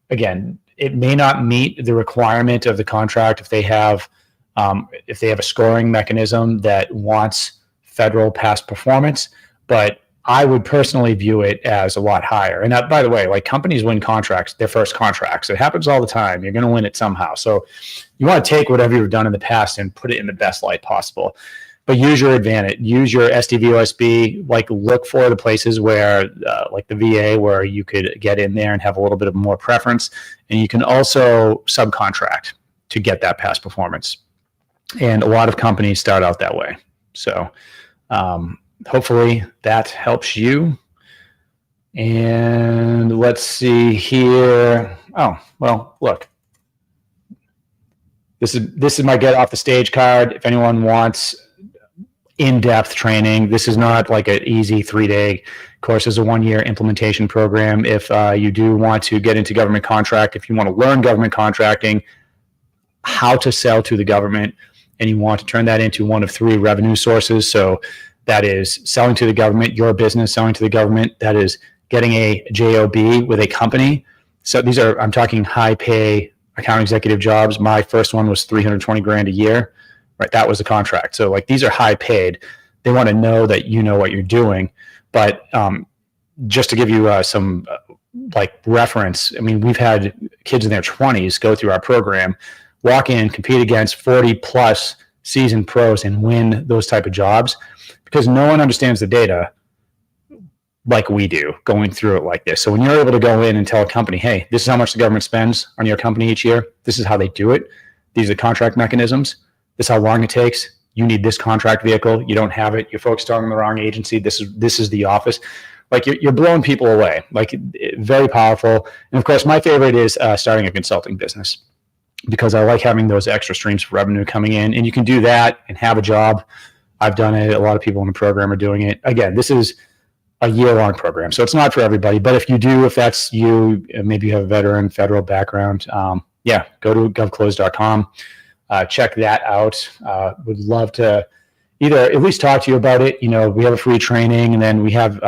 S1: again, it may not meet the requirement of the contract if they have a scoring mechanism that wants federal past performance, but I would personally view it as a lot higher. And that, by the way, like companies win contracts, their first contracts. It happens all the time. You're going to win it somehow. So you want to take whatever you've done in the past and put it in the best light possible. But use your advantage. Use your SDVOSB. Like look for the places where, like the VA, where you could get in there and have a little bit of more preference. And you can also subcontract to get that past performance. And a lot of companies start out that way. So, hopefully that helps you. And let's see here. Oh, well, look. This is my get off the stage card. If anyone wants in-depth training, this is not like an easy 3-day course. It's a 1-year implementation program. If you do want to get into government contract, if you want to learn government contracting, how to sell to the government, and you want to turn that into one of 3 revenue sources. So that is selling to the government, your business selling to the government. That is getting a JOB with a company. So these are, I'm talking high pay account executive jobs. My first one was $320,000 a year, right? That was a contract. So like these are high paid. They want to know that you know what you're doing. But just to give you some like reference, I mean, we've had kids in their 20s go through our program, walk in, compete against 40 plus seasoned pros and win those type of jobs. Because no one understands the data like we do going through it like this. So when you're able to go in and tell a company, hey, this is how much the government spends on your company each year. This is how they do it. These are contract mechanisms. This is how long it takes. You need this contract vehicle. You don't have it. You're focused on the wrong agency. This is the office. Like you're blowing people away. Like very powerful. And of course, my favorite is starting a consulting business because I like having those extra streams of revenue coming in. And you can do that and have a job. I've done it. A lot of people in the program are doing it. Again, this is a year-long program, so it's not for everybody. But if you do, if that's you, maybe you have a veteran federal background, yeah, go to govclose.com, check that out. Would love to either at least talk to you about it. You know, we have a free training, and then we have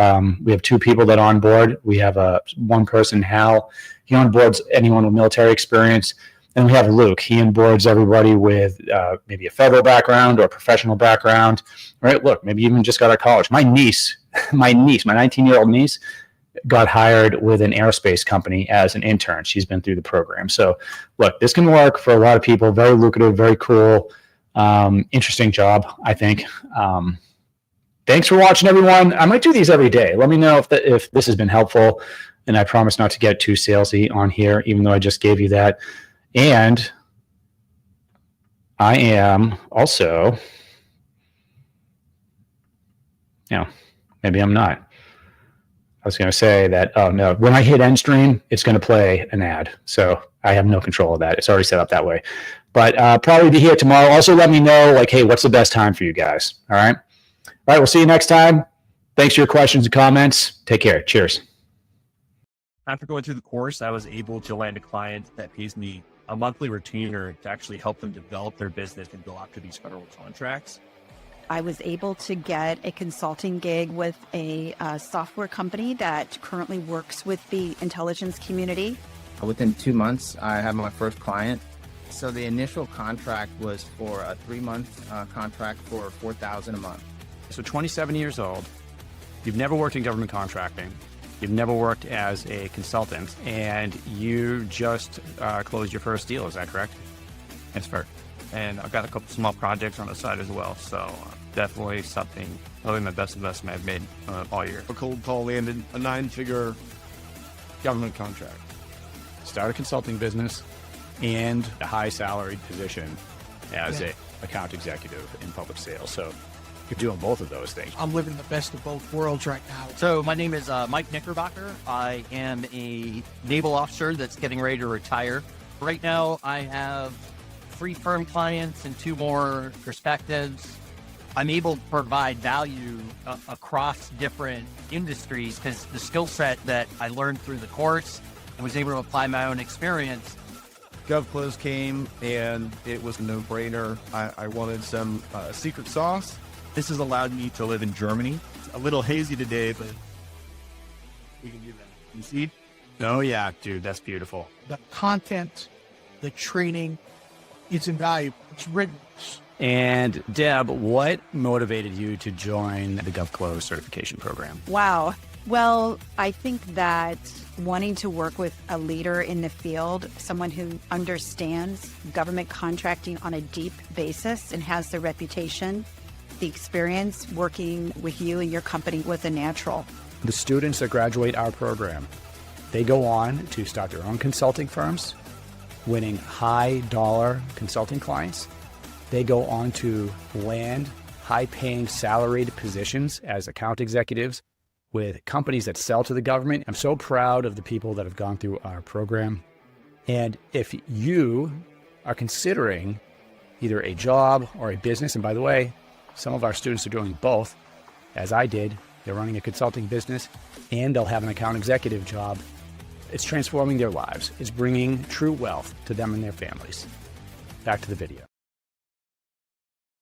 S1: 2 people that onboard. We have one person, Hal. He onboards anyone with military experience. And we have Luke. He onboards everybody with maybe a federal background or a professional background. Right? Look, maybe even just got out of college. My 19-year-old niece, got hired with an aerospace company as an intern. She's been through the program. So look, this can work for a lot of people. Very lucrative, very cool, interesting job, I think. Thanks for watching, everyone. I might do these every day. Let me know if this has been helpful. And I promise not to get too salesy on here, even though I just gave you that. And I am also, maybe I'm not. I was going to say that, oh no, when I hit end stream, it's going to play an ad. So I have no control of that. It's already set up that way. But probably be here tomorrow. Also, let me know, like, hey, what's the best time for you guys? All right. All right. We'll see you next time. Thanks for your questions and comments. Take care. Cheers.
S2: After going through the course, I was able to land a client that pays me a monthly retainer to actually help them develop their business and go after these federal contracts.
S3: I was able to get a consulting gig with a software company that currently works with the intelligence community.
S4: Within 2 months, I had my first client. So the initial contract was for a 3-month contract for $4,000 a month.
S2: So 27 years old, you've never worked in government contracting, you've never worked as a consultant, and you just closed your first deal, is that correct? That's fair. And I've got a couple small projects on the side as well, so definitely something, probably my best investment I've made all year.
S5: A cold call landed a 9-figure government contract.
S1: Start a consulting business and a high salaried position as a account executive in public sales. So you're doing both of those things.
S6: I'm living the best of both worlds right now.
S7: So my name is Mike Knickerbocker. I am a naval officer that's getting ready to retire. Right now I have 3 firm clients and 2 more perspectives. I'm able to provide value across different industries because the skill set that I learned through the course and was able to apply my own experience.
S5: GovClose came and it was a no-brainer. I wanted some secret sauce.
S2: This has allowed me to live in Germany. It's a little hazy today, but we can do that. You see? Oh yeah, dude, that's beautiful.
S6: The content, the training, it's invaluable. It's rigorous.
S2: And Deb, what motivated you to join the GovClose certification program?
S3: Wow. Well, I think that wanting to work with a leader in the field, someone who understands government contracting on a deep basis and has the reputation, the experience working with you and your company was a natural.
S1: The students that graduate our program, they go on to start their own consulting firms, winning high dollar consulting clients. They go on to land high-paying salaried positions as account executives with companies that sell to the government. I'm so proud of the people that have gone through our program. And if you are considering either a job or a business, and by the way, some of our students are doing both, as I did. They're running a consulting business and they'll have an account executive job. It's transforming their lives. It's bringing true wealth to them and their families. Back to the video.